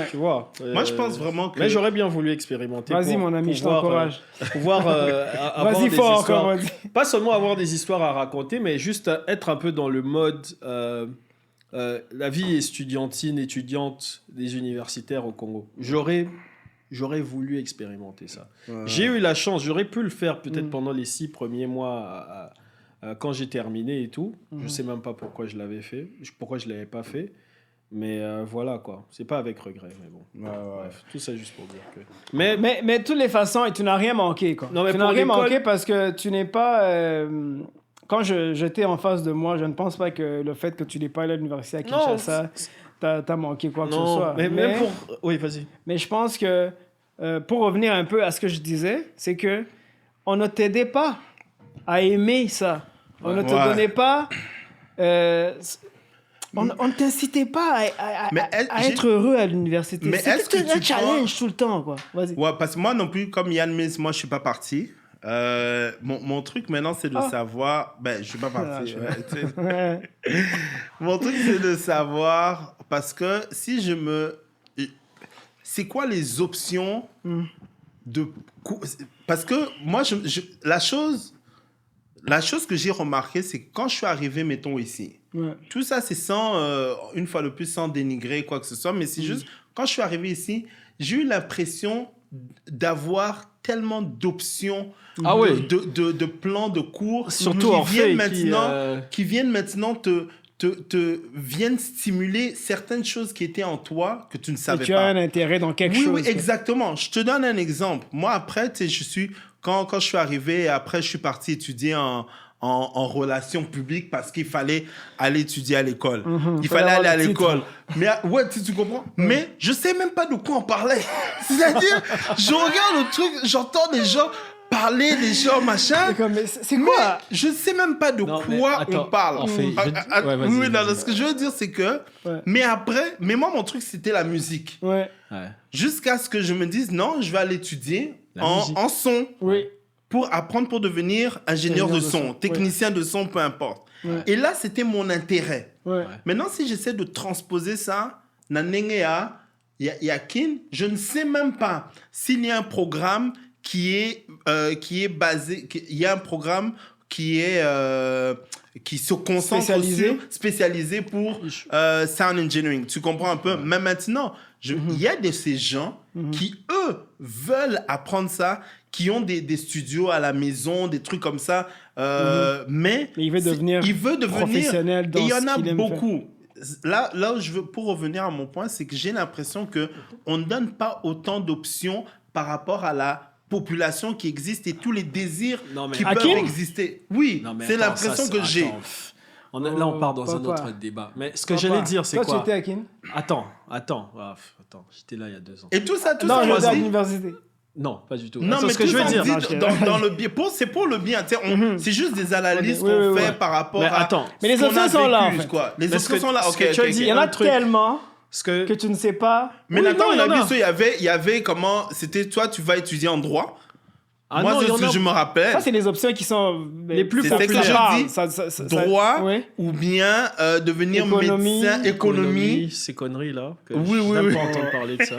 Tu vois. Moi, je pense vraiment que... Mais j'aurais bien voulu expérimenter. Vas-y, mon ami, je t'encourage. Pouvoir avoir des fort, histoires. Comme on dit. Pas seulement avoir des histoires à raconter, mais juste être un peu dans le mode... la vie étudiante des universitaires au Congo. J'aurais voulu expérimenter ça. J'ai eu la chance, j'aurais pu le faire peut-être pendant les 6 premiers mois quand j'ai terminé et tout. Je sais même pas pourquoi je l'avais fait, pourquoi je l'avais pas fait. Mais voilà quoi, c'est pas avec regret, mais bon. Bref, tout ça juste pour dire que... Mais de toutes les façons, tu n'as rien manqué quoi. Non, mais tu n'as rien manqué parce que tu n'es pas... Quand j'étais en face de moi, je ne pense pas que le fait que tu n'es pas allé à l'université à Kinshasa t'as manqué quoi que ce soit. Mais pour... Oui, vas-y. Mais je pense que, pour revenir un peu à ce que je disais, c'est que on ne t'aidait pas à aimer ça. On ne te donnait pas... on ne t'incitait pas à être heureux à l'université. C'était un challenge tout le temps, quoi. Vas-y. Ouais, parce que moi non plus, comme Yann Mills, moi je suis pas parti. Mon truc maintenant, c'est de savoir... Ben, je suis pas parti. Mon truc, c'est de savoir... Parce que si je me... C'est quoi les options de... Parce que moi, la chose que j'ai remarqué, c'est que quand je suis arrivé, mettons, ici, tout ça, c'est sans... une fois de plus, sans dénigrer quoi que ce soit, mais c'est juste... Quand je suis arrivé ici, j'ai eu l'impression d'avoir tellement d'options, de plans de cours surtout qui viennent maintenant viennent stimuler certaines choses qui étaient en toi que tu ne savais pas. Tu as un intérêt dans quelque chose. Oui, exactement. Je te donne un exemple. Moi, après, quand je suis arrivé, après, je suis parti étudier en relations publiques parce qu'il fallait aller étudier à l'école. Il fallait aller à l'école. Mais ouais, tu comprends? Mais je sais même pas de quoi on parlait. C'est-à-dire, je regarde le truc, j'entends des gens parler, des gens, machin. C'est quoi? Je sais même pas de quoi on parle. Ce que je veux dire, c'est que... Mais moi, mon truc, c'était la musique. Jusqu'à ce que je me dise, non, je vais aller étudier en son. Pour apprendre pour devenir ingénieur de son, technicien de son, peu importe. Et là, c'était mon intérêt. Maintenant, si j'essaie de transposer ça, Nanengea, Yakin, je ne sais même pas s'il y a un programme qui est basé... Il y a un programme qui se concentre spécialisé pour sound engineering. Tu comprends un peu? Mais maintenant, il y a de ces gens qui, eux, veulent apprendre ça, qui ont des studios à la maison, des trucs comme ça, mais il veut devenir professionnel dans ce qu'il aime faire. Et il y en a beaucoup. Là où pour revenir à mon point, c'est que j'ai l'impression qu'on ne donne pas autant d'options par rapport à la population qui existe et tous les désirs Non, mais- qui Hakim? peuvent exister. Oui, Non, mais c'est attends, l'impression ça, que j'ai. attends, là, on part dans un Papa. autre débat. Mais ce que j'allais dire, c'est Toi, quoi? tu étais à Kin? Attends. J'étais là il y a 2 ans. Et tout ça, Non, moi, j'étais à je dis- l'université. Non, pas du tout. Non, Attends, mais ce que tout je veux ça, dire. on Non, dit je- dans le bien. C'est pour le bien. Tu sais, c'est juste des analyses Oui, qu'on oui, fait oui. par rapport Mais à. attends. Mais les ce qu'on options a sont là, vécu, en fait. quoi. Les Mais ce options que- sont là. ce Ok, que tu as ok, dit, Il y en ok. a tellement Ce que... que tu ne sais pas. Mais Oui, Nathan, non, on il y a en a. vu ça. Il y avait comment. C'était toi, tu vas étudier en droit. Ah Moi, non, il y en a- je me rappelle. Ça, c'est les options qui sont Les plus C'est ce que populaires. je dis. Ça- Droit Oui. ou bien devenir Économie. médecin, économie. Ces conneries-là. Que Oui, je oui, n'aime oui. pas entendre parler de ça.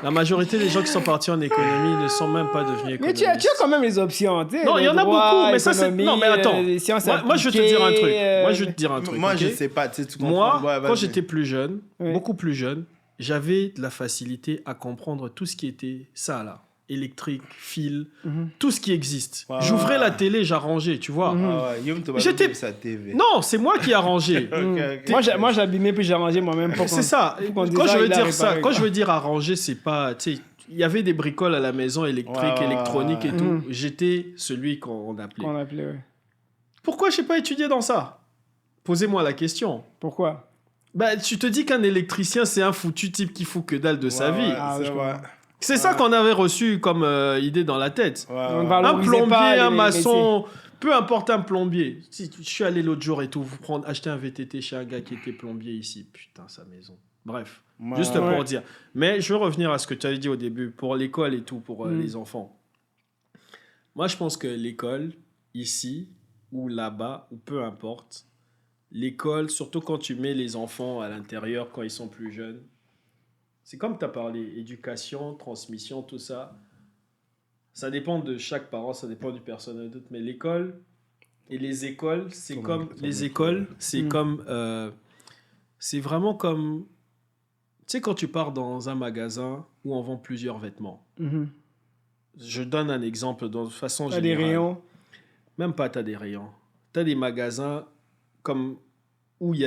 La majorité des gens qui sont partis en économie ne sont même pas devenus Mais économistes. tu as quand même les options. Tu sais, Non, il y en a droit, beaucoup, mais ça, c'est- économie, non, mais attends. les sciences Moi, je vais te dire un truc. appliquées, Moi, je vais te dire un truc. Moi, ok? je sais pas. Tu sais, tu Moi, comprends. Ouais, quand vas-y. j'étais plus jeune, Oui. beaucoup plus jeune, j'avais de la facilité à comprendre tout ce qui était ça, là. Électrique, fil, Mhm. tout ce qui existe. Ouais, J'ouvrais ouais. la télé, j'arrangeais, tu vois. Mhm. Ah ouais, Guillaume te J'étais- sa TV. Non, c'est moi qui ai arrangé. Ok, ok. Moi, j'abîmais puis j'ai rangé moi-même. pour C'est qu'on- ça. faut qu'on dise, Quand je ah, veux il a dire ça, réparé, quand quoi. je veux dire arranger, c'est pas, tu sais, il y avait des bricoles à la maison électriques, Ouais, ouais, électroniques et ouais. tout. Mhm. J'étais celui qu'on appelait. Qu'on appelait, ouais. Pourquoi je n'ai pas étudié dans ça? Posez-moi la question. Pourquoi? Bah, tu te dis qu'un électricien, c'est un foutu type qui fout que dalle de sa Ouais, vie. ouais, Ah, c'est je vrai. comprends. C'est ça qu'on avait reçu comme idée dans la tête. Ouais, On ouais. va Un valoriser plombier, pas un les maçon, peu importe un plombier. Si je suis allé l'autre jour et tout, acheter un VTT chez un gars qui était plombier ici. Putain, sa maison. Bref, Ouais, juste ouais. pour dire. Mais je veux revenir à ce que tu avais dit au début, pour l'école et tout, pour les enfants. Moi, je pense que l'école, ici, ou là-bas, ou peu importe, l'école, surtout quand tu mets les enfants à l'intérieur quand ils sont plus jeunes, c'est comme tu as parlé, éducation, transmission, tout ça. Ça dépend de chaque parent, ça dépend du personnel d'autre. Mais l'école et les écoles, c'est comme... Les écoles, c'est comme... c'est vraiment comme... Tu sais, quand tu pars dans un magasin où on vend plusieurs vêtements. Mhm. Je donne un exemple de façon T'as générale. des rayons. Même pas, tu as des rayons. Tu as des magasins comme où il y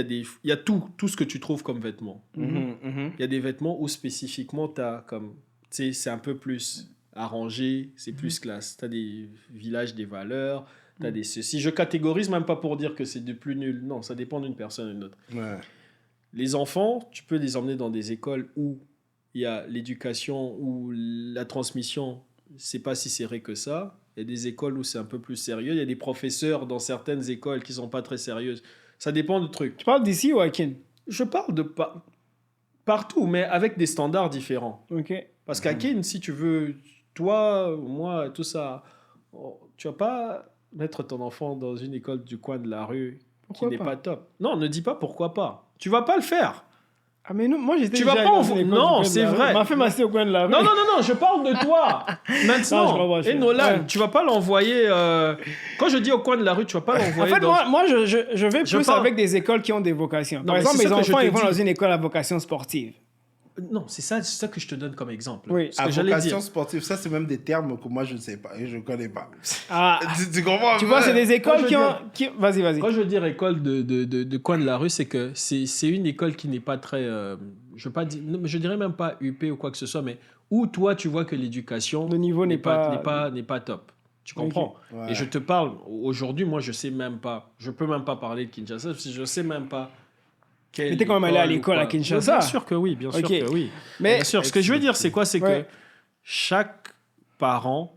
a tout ce que tu trouves comme vêtements. Mhm, mhm. Il y a des vêtements où spécifiquement tu as comme, tu sais, c'est un peu plus arrangé, c'est plus classe. Tu as des villages des valeurs, tu as des ceci. Je catégorise même pas pour dire que c'est du plus nul. Non, ça dépend d'une personne à une autre. Ouais. Les enfants, tu peux les emmener dans des écoles où il y a l'éducation, où la transmission, c'est pas si serré que ça. Il y a des écoles où c'est un peu plus sérieux. Il y a des professeurs dans certaines écoles qui sont pas très sérieuses. Ça dépend du truc. Tu parles d'ici ou à Kin? Je parle de partout, mais avec des standards différents. Ok. Parce qu'à Kin, si tu veux, toi, moi, tout ça, tu vas pas mettre ton enfant dans une école du coin de la rue Pourquoi qui n'est pas pas top. Non, ne dis pas pourquoi pas. Tu vas pas le faire. Ah, mais nous, moi, j'étais Tu vas déjà pas dans en- une école non, du coin de c'est la rue. vrai. On m'a fait masser au coin de la rue. Non, non, non, non, je parle de toi. Non, je Maintenant, comprends, et Nolan, ouais. tu vas pas l'envoyer... Quand je dis au coin de la rue, tu vas pas En l'envoyer fait, dans... moi je vais Je plus parle- avec des écoles qui ont des vocations. Non, Par mais exemple, c'est mes ça que je enfants, te ils vont dis. dans une école à vocation sportive. Non, c'est ça que je te donne comme exemple. Oui. Ce À que j'allais vocation dire. sportive, ça, c'est même des termes que moi, je ne sais pas et je ne connais pas. Ah, Tu comprends? tu vois, c'est des écoles je qui veux ont... Vas-y, vas-y. Quand je veux dire école de coin de la rue, c'est que c'est une école qui n'est pas très... je veux pas dire, non, mais je dirais même pas UP ou quoi que ce soit, mais où toi, tu vois que l'éducation Le niveau n'est pas... n'est pas top. Tu comprends? Ouais. Et je te parle, aujourd'hui, moi, je sais même pas, je peux même pas parler de Kinshasa, parce que je sais même pas quelle Mais t'es quand même allé à école ou l'école à quoi. Kinshasa. Bien sûr que oui, bien sûr Ok. que oui. Mais Bien sûr, ce que je veux dire, c'est quoi? C'est Ouais. que chaque parent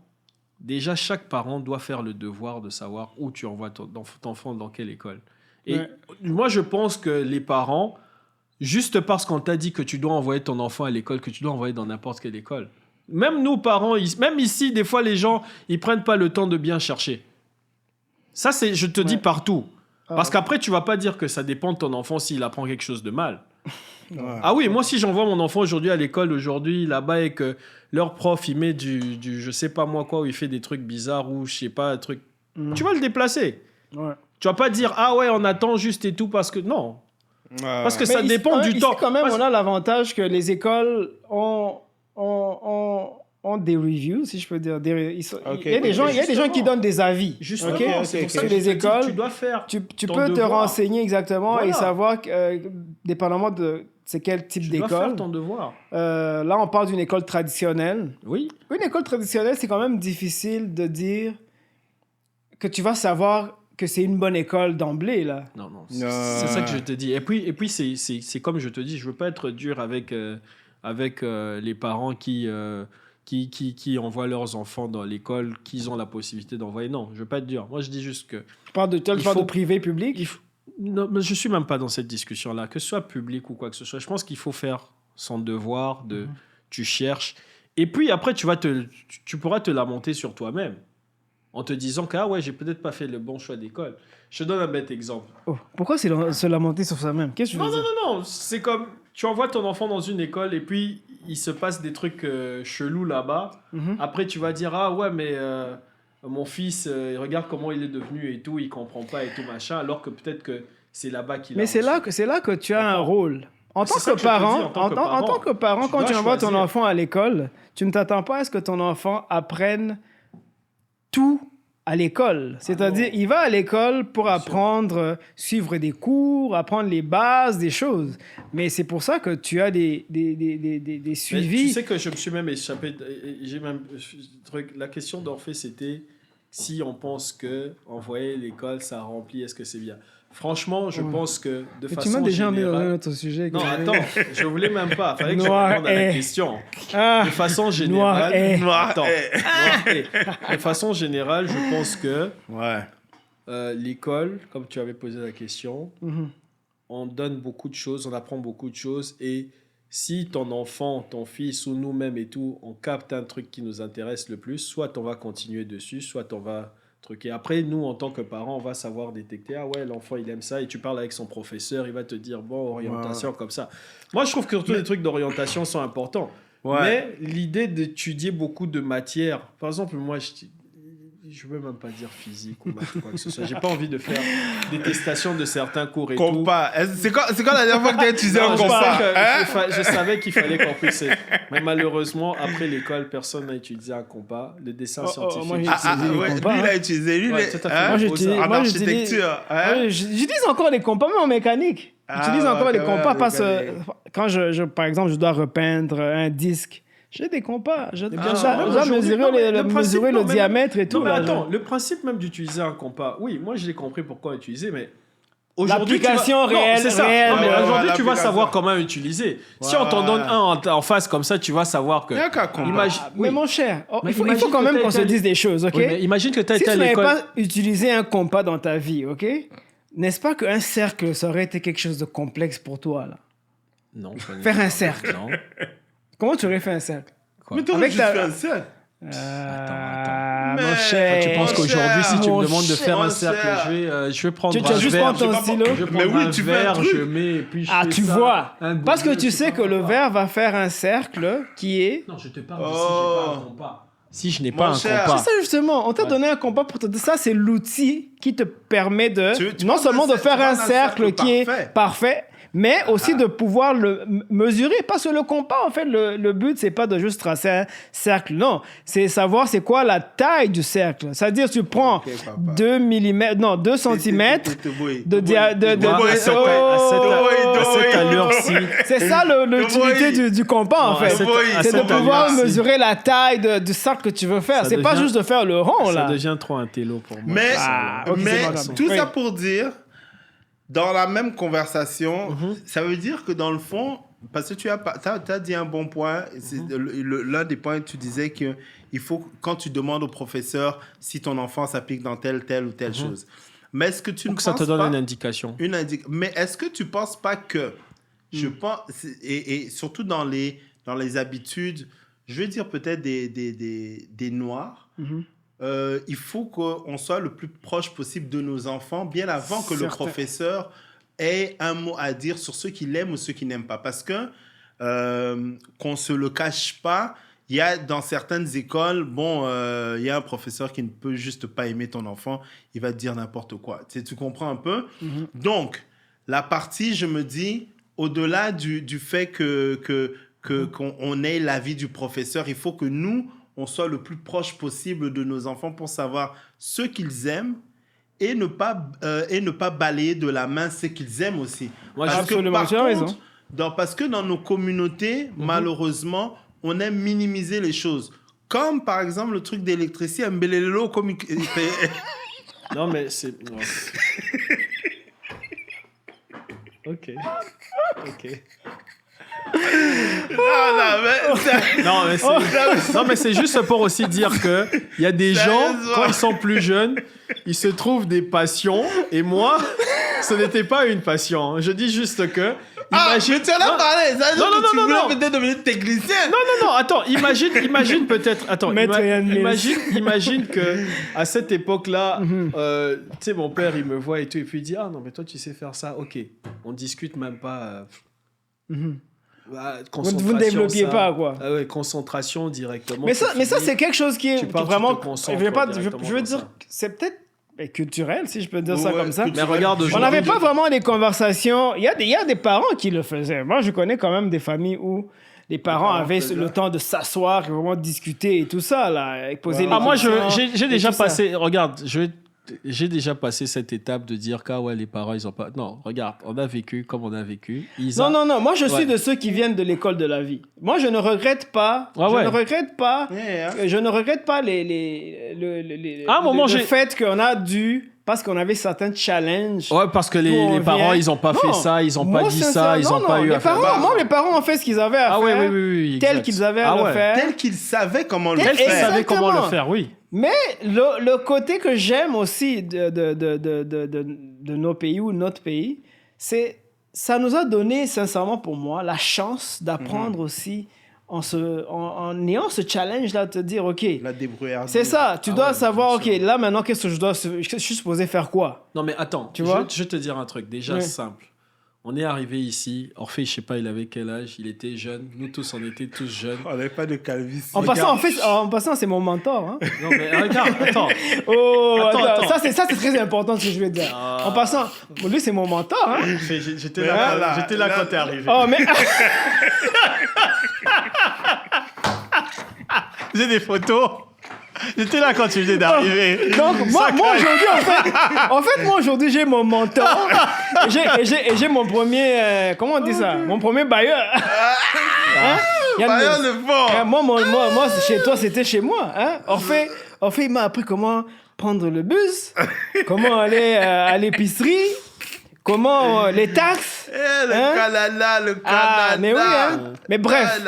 doit faire le devoir de savoir où tu envoies ton enfant, dans quelle école. Et Ouais. moi, je pense que les parents, juste parce qu'on t'a dit que tu dois envoyer ton enfant à l'école, que tu dois envoyer dans n'importe quelle école. Même nous, parents, même ici, des fois, les gens, ils prennent pas le temps de bien chercher. Ça, c'est, je te dis partout. Parce qu'après, tu vas pas dire que ça dépend de ton enfant s'il apprend quelque chose de mal. Ouais. Ah oui, moi, si j'envoie mon enfant aujourd'hui à l'école, aujourd'hui, là-bas, et que leur prof, il met du je sais pas moi quoi, où il fait des trucs bizarres, ou je sais pas, un truc... Tu vas le déplacer. Ouais. Tu vas pas dire, ah ouais, on attend juste et tout, parce que... Non. Parce que Mais ça ici- dépend du ici, temps. quand même, Parce- on a l'avantage que les écoles ont des reviews, si je peux dire. Ok, il y a des gens, il y a des gens qui justement. donnent des avis. Justement, ok? c'est pour ça Sur que les je te dis, écoles, tu dois faire. Tu ton peux te devoir. renseigner exactement et Voilà. savoir, dépendamment de c'est quel type Tu dois d'école. faire ton devoir. Là, on parle d'une école traditionnelle. Oui. Une école traditionnelle, c'est quand même difficile de dire que tu vas savoir que c'est une bonne école d'emblée, là. Non. C'est ça que je te dis. Et puis c'est comme je te dis, je veux pas être dur avec les parents qui envoient leurs enfants dans l'école, qu'ils ont la possibilité d'envoyer. Non, je veux pas être dur. Moi, je dis juste que... Tu parles de privé, public? Non, mais je suis même pas dans cette discussion-là, que ce soit public ou quoi que ce soit. Je pense qu'il faut faire son devoir, tu cherches. Et puis après, tu pourras te lamenter sur toi-même en te disant que ouais, j'ai peut-être pas fait le bon choix d'école. Je te donne un bête exemple. Oh, pourquoi c'est se lamenter sur soi-même? Qu'est-ce que tu veux dire? Non. C'est comme, tu envoies ton enfant dans une école et puis il se passe des trucs chelous là-bas. Après, tu vas dire, ah ouais, mais mon fils, regarde comment il est devenu et tout, il comprend pas et tout machin, alors que peut-être que c'est là-bas qu'il a... Mais c'est là que tu as un rôle. En tant que parent, quand tu envoies ton enfant à l'école, tu ne t'attends pas à ce que ton enfant apprenne tout à l'école. C'est-à-dire, il va à l'école pour apprendre, suivre des cours, apprendre les bases des choses. Mais c'est pour ça que tu as des suivis. Mais tu sais que je me suis même échappé. La question d'Orphée, c'était si on pense que envoyer l'école, ça remplit, est-ce que c'est bien? Franchement, je pense que de façon générale... Tu m'as déjà mis dans un autre sujet. Non, attends, je voulais même pas. Fallait que je réponde à la question. De façon générale... De façon générale, je pense que l'école, comme tu avais posé la question, on donne beaucoup de choses, on apprend beaucoup de choses. Et si ton enfant, ton fils ou nous-mêmes et tout, on capte un truc qui nous intéresse le plus, soit on va continuer dessus, soit on va... truc. Et après, nous, en tant que parents, on va savoir détecter, ah ouais, l'enfant, il aime ça, et tu parles avec son professeur, il va te dire, bon, orientation, comme ça. Moi, je trouve que tous les trucs d'orientation sont importants. Mais l'idée d'étudier beaucoup de matières, par exemple, moi, je veux même pas dire physique ou maths ou quoi que ce soit. J'ai pas envie de faire des testations de certains cours et compas. C'est quand la dernière fois que tu as utilisé un compas? Je savais qu'il fallait qu'on puisse... Mais malheureusement, après l'école, personne n'a utilisé un compas. Le dessin scientifique... Moi, lui, il a utilisé. Lui, en architecture. J'utilise encore les compas, mais en mécanique. J'utilise encore les compas parce que quand, par exemple, je dois repeindre un disque, j'ai des compas. Je dois mesurer le diamètre et tout. Non, mais attends, le principe même d'utiliser un compas, oui, moi, je l'ai compris pourquoi utiliser, mais... L'application réelle. C'est ça. Aujourd'hui, tu vas savoir comment utiliser. Si on t'en donne un en face comme ça, tu vas savoir que... Mais mon cher, il faut quand même qu'on se dise des choses, ok? Oui, imagine que tu as été à l'école... Si tu n'avais pas utilisé un compas dans ta vie, ok? N'est-ce pas qu'un cercle, ça aurait été quelque chose de complexe pour toi, là? Non. Faire un cercle. Non. Comment tu aurais fait un cercle? Mais tu aurais juste fait un cercle. Attends. Mon cher. Tu penses qu'aujourd'hui, si tu me demandes de faire un cercle, je vais prendre un verre. Tu prends ton stylo. Je vais prendre un verre, je mets, et puis je fais tu ça. vois. Parce que tu sais que le verre va faire un cercle qui est... Non, je te parle de si j'ai pas un compas. Si je n'ai pas un compas. C'est ça, justement. On t'a donné un compas pour te dire ça, c'est l'outil qui te permet de... non seulement de faire un cercle qui est parfait, mais aussi de pouvoir le mesurer. Parce que le compas, en fait, le but, c'est pas de juste tracer un cercle. Non, c'est savoir c'est quoi la taille du cercle. C'est-à-dire, tu prends 2 cm de diamètre. À cette allure-ci. C'est ça l'utilité du compas, en fait. C'est de pouvoir mesurer la taille du cercle que tu veux faire. C'est pas juste de faire le rond, là. Ça devient trop un télo pour moi. Mais tout ça pour dire... Dans la même conversation, ça veut dire que dans le fond, parce que tu as dit un bon point, l'un des points, tu disais qu'il faut, quand tu demandes au professeur si ton enfant s'applique dans telle ou telle chose. Mais est-ce que tu ne penses pas... ça te donne une indication. Mais est-ce que tu ne penses pas que, je pense, et surtout dans les habitudes, je vais dire peut-être des Noirs, il faut qu'on soit le plus proche possible de nos enfants, bien avant que le professeur ait un mot à dire sur ceux qu'il aime ou ceux qu'il n'aime pas. Parce que, qu'on ne se le cache pas, il y a dans certaines écoles, il y a un professeur qui ne peut juste pas aimer ton enfant, il va te dire n'importe quoi. Tu comprends un peu? Donc, la partie, je me dis, au-delà du fait qu'on ait l'avis du professeur, il faut que nous, on soit le plus proche possible de nos enfants pour savoir ce qu'ils aiment et ne pas balayer de la main ce qu'ils aiment aussi. Moi, parce que par contre, Parce que dans nos communautés, malheureusement, on aime minimiser les choses. Comme par exemple le truc d'électricité, Mbelelelo, comme... Non, mais c'est... non. Ok. Non, mais c'est juste pour aussi dire que il y a des gens, quand ils sont plus jeunes, ils se trouvent des passions, et moi, ce n'était pas une passion. Je dis juste que... Imagine, tu en as parlé, ça veut dire que tu voulais peut-être devenir technicien. Non, attends, imagine peut-être... Attends, imagine que à cette époque-là, tu sais, mon père, il me voit et tout, et puis il dit, ah non, mais toi, tu sais faire ça, ok. On discute même pas... Vous ne développiez pas, quoi. Ah ouais, concentration directement. Mais ça c'est quelque chose qui est vraiment... Je veux dire, ça. c'est peut-être culturel, si je peux dire ça comme ça. Mais regarde, on n'avait pas vraiment des conversations. Il y a des parents qui le faisaient. Moi, je connais quand même des familles où les parents avaient le temps de s'asseoir et vraiment discuter et tout ça, là, et poser les questions. Moi, j'ai déjà passé... Regarde, j'ai déjà passé cette étape de dire que les parents, ils ont pas... Non, regarde, on a vécu comme on a vécu. Non. Moi, je suis de ceux qui viennent de l'école de la vie. Moi, je ne regrette pas. Je ne regrette pas le fait qu'on a dû... Parce qu'on avait certains challenges. Ouais, parce que les parents, ils n'ont pas fait ça, ils n'ont pas dit ça, ils n'ont pas eu à faire ça. Moi, mes parents ont fait ce qu'ils avaient à faire. Oui, tel qu'ils avaient à le faire. Tel qu'ils savaient comment le faire. Tel qu'ils savaient comment le faire, oui. Mais le côté que j'aime aussi de nos pays ou notre pays, c'est ça nous a donné, sincèrement pour moi, la chance d'apprendre aussi en ayant ce challenge-là, de te dire, OK, la débrouillardise. C'est ça, tu dois savoir, OK, là maintenant, qu'est-ce que je suis supposé faire quoi? Non, mais attends, je vais te dire un truc déjà simple. On est arrivé ici, Orphée, je sais pas, il avait quel âge, il était jeune, nous tous, on était tous jeunes. On n'avait pas de calvitie. En passant, c'est mon mentor. Hein. Non, mais regarde, attends. Attends. Ça, c'est très important ce que je vais dire. En passant, lui, c'est mon mentor. Hein. J'étais là quand t'es arrivé. Oh, mais... J'ai des photos. J'étais là quand tu venais d'arriver. Donc, moi aujourd'hui, moi, aujourd'hui, j'ai mon mentor. et j'ai mon premier... comment on dit ça? Mon premier bailleur. Bailleur de fort. Moi, chez toi, c'était chez moi. Hein? Orphée, il m'a appris comment prendre le bus, comment aller à l'épicerie, comment les taxes. Le Canada. Mais oui, hein? Mais bref.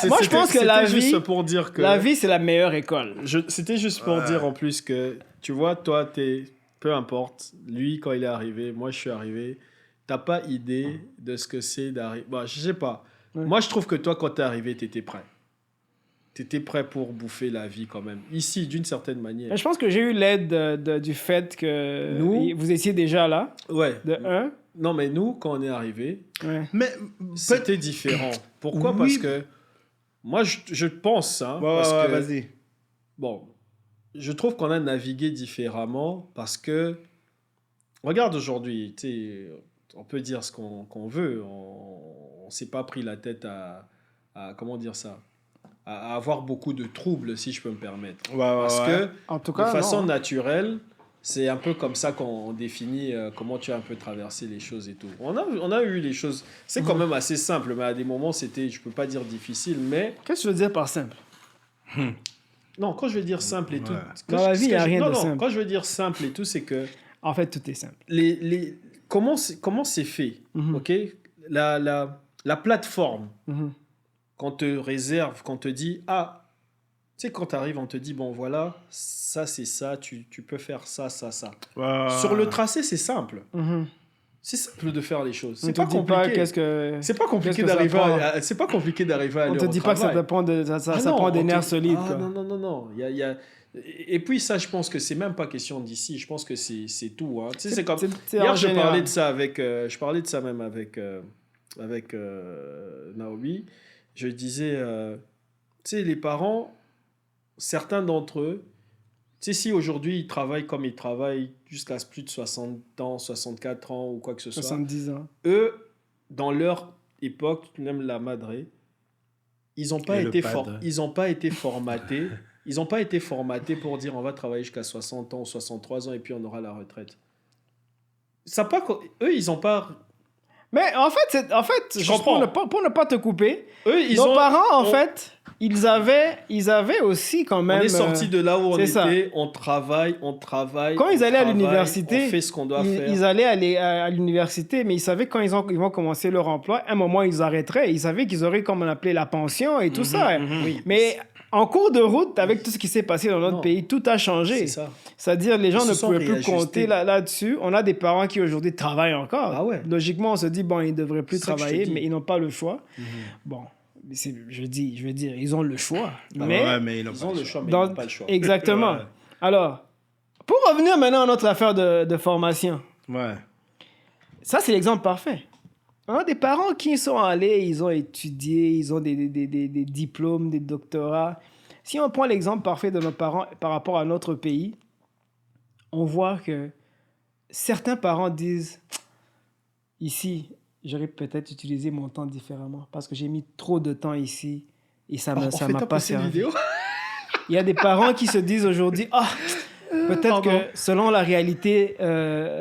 Moi, je pense que la vie, pour dire que la vie, c'est la meilleure école. C'était juste pour dire en plus que, tu vois, toi, peu importe, lui, quand il est arrivé, moi, je suis arrivé, t'as pas idée de ce que c'est d'arriver. Bon, je sais pas. Ouais. Moi, je trouve que toi, quand t'es arrivé, t'étais prêt. T'étais prêt pour bouffer la vie quand même. Ici, d'une certaine manière. Mais je pense que j'ai eu l'aide du fait que vous étiez déjà là. Ouais. Non, mais nous, quand on est arrivé, c'était différent. Pourquoi? Parce que moi, je pense, parce que... Vas-y. Bon, je trouve qu'on a navigué différemment parce que... Regarde aujourd'hui, tu sais, on peut dire ce qu'on veut. On s'est pas pris la tête à comment dire ça, à avoir beaucoup de troubles, si je peux me permettre. Parce que, en tout cas, de façon naturelle, c'est un peu comme ça qu'on définit comment tu as un peu traversé les choses et tout. On a eu les choses... C'est quand même assez simple, mais à des moments, c'était, je peux pas dire difficile, mais... Qu'est-ce que tu veux dire par simple? Non, quand je veux dire simple et tout... Dans la vie, il n'y a rien de simple. Quand je veux dire simple et tout, c'est que... En fait, tout est simple. Comment c'est fait, ok? La plateforme qu'on te réserve, qu'on te dit, tu sais, quand tu arrives, on te dit, bon, voilà, ça, c'est ça, tu peux faire ça, ça, ça. Sur le tracé, c'est simple. C'est simple de faire les choses. C'est pas compliqué. C'est pas compliqué d'arriver à... C'est pas compliqué d'arriver à aller au travail. On te dit pas que ça prend des nerfs solides. Non. Et puis ça, je pense que c'est même pas question d'ici. Je pense que c'est tout. Hein. Tu sais, c'est comme... Hier, je parlais de ça avec Naomi. Je disais, tu sais, les parents, certains d'entre eux, tu sais, si aujourd'hui ils travaillent comme ils travaillent jusqu'à plus de 60 ans, 64 ans ou quoi que ce soit. 70 ans. Eux, dans leur époque, même la madré, ils n'ont pas été formatés. Ils n'ont pas été formatés pour dire on va travailler jusqu'à 60 ans ou 63 ans et puis on aura la retraite. Eux, ils n'ont pas... Mais en fait, Je juste comprends. pour ne pas te couper, Eux, nos parents, en fait, ils avaient aussi quand même... On est sorti de là où on c'est ça. était, on travaille. Quand ils allaient à l'université, on fait ce qu'on doit faire. ils allaient aller à l'université, mais ils savaient que quand ils vont commencer leur emploi, à un moment, ils arrêteraient. Ils savaient qu'ils auraient, comme on appelait, la pension et tout ça. Oui. Mais en cours de route, avec tout ce qui s'est passé dans notre pays, tout a changé. C'est ça. C'est-à-dire, les gens Ils ne se sont pouvaient plus réajustés. compter là-dessus. On a des parents qui aujourd'hui travaillent encore. Ah ouais. Logiquement, on se dit, bon, ils ne devraient plus C'est ça que je te travailler, dis. mais ils n'ont pas le choix. Bon, je veux dire, ils ont le choix. mais mais Ils ont le choix, mais dans- ils n'ont pas le choix. Exactement. Ouais. Alors, pour revenir maintenant à notre affaire de formation, Ouais. ça, c'est l'exemple parfait. On a des parents qui sont allés, ils ont étudié, ils ont des diplômes, des doctorats. Si on prend l'exemple parfait de nos parents par rapport à notre pays, on voit que certains parents disent, ici, j'aurais peut-être utilisé mon temps différemment parce que j'ai mis trop de temps ici et ça m'a pas servi. Il y a des parents qui se disent aujourd'hui, peut-être que selon la réalité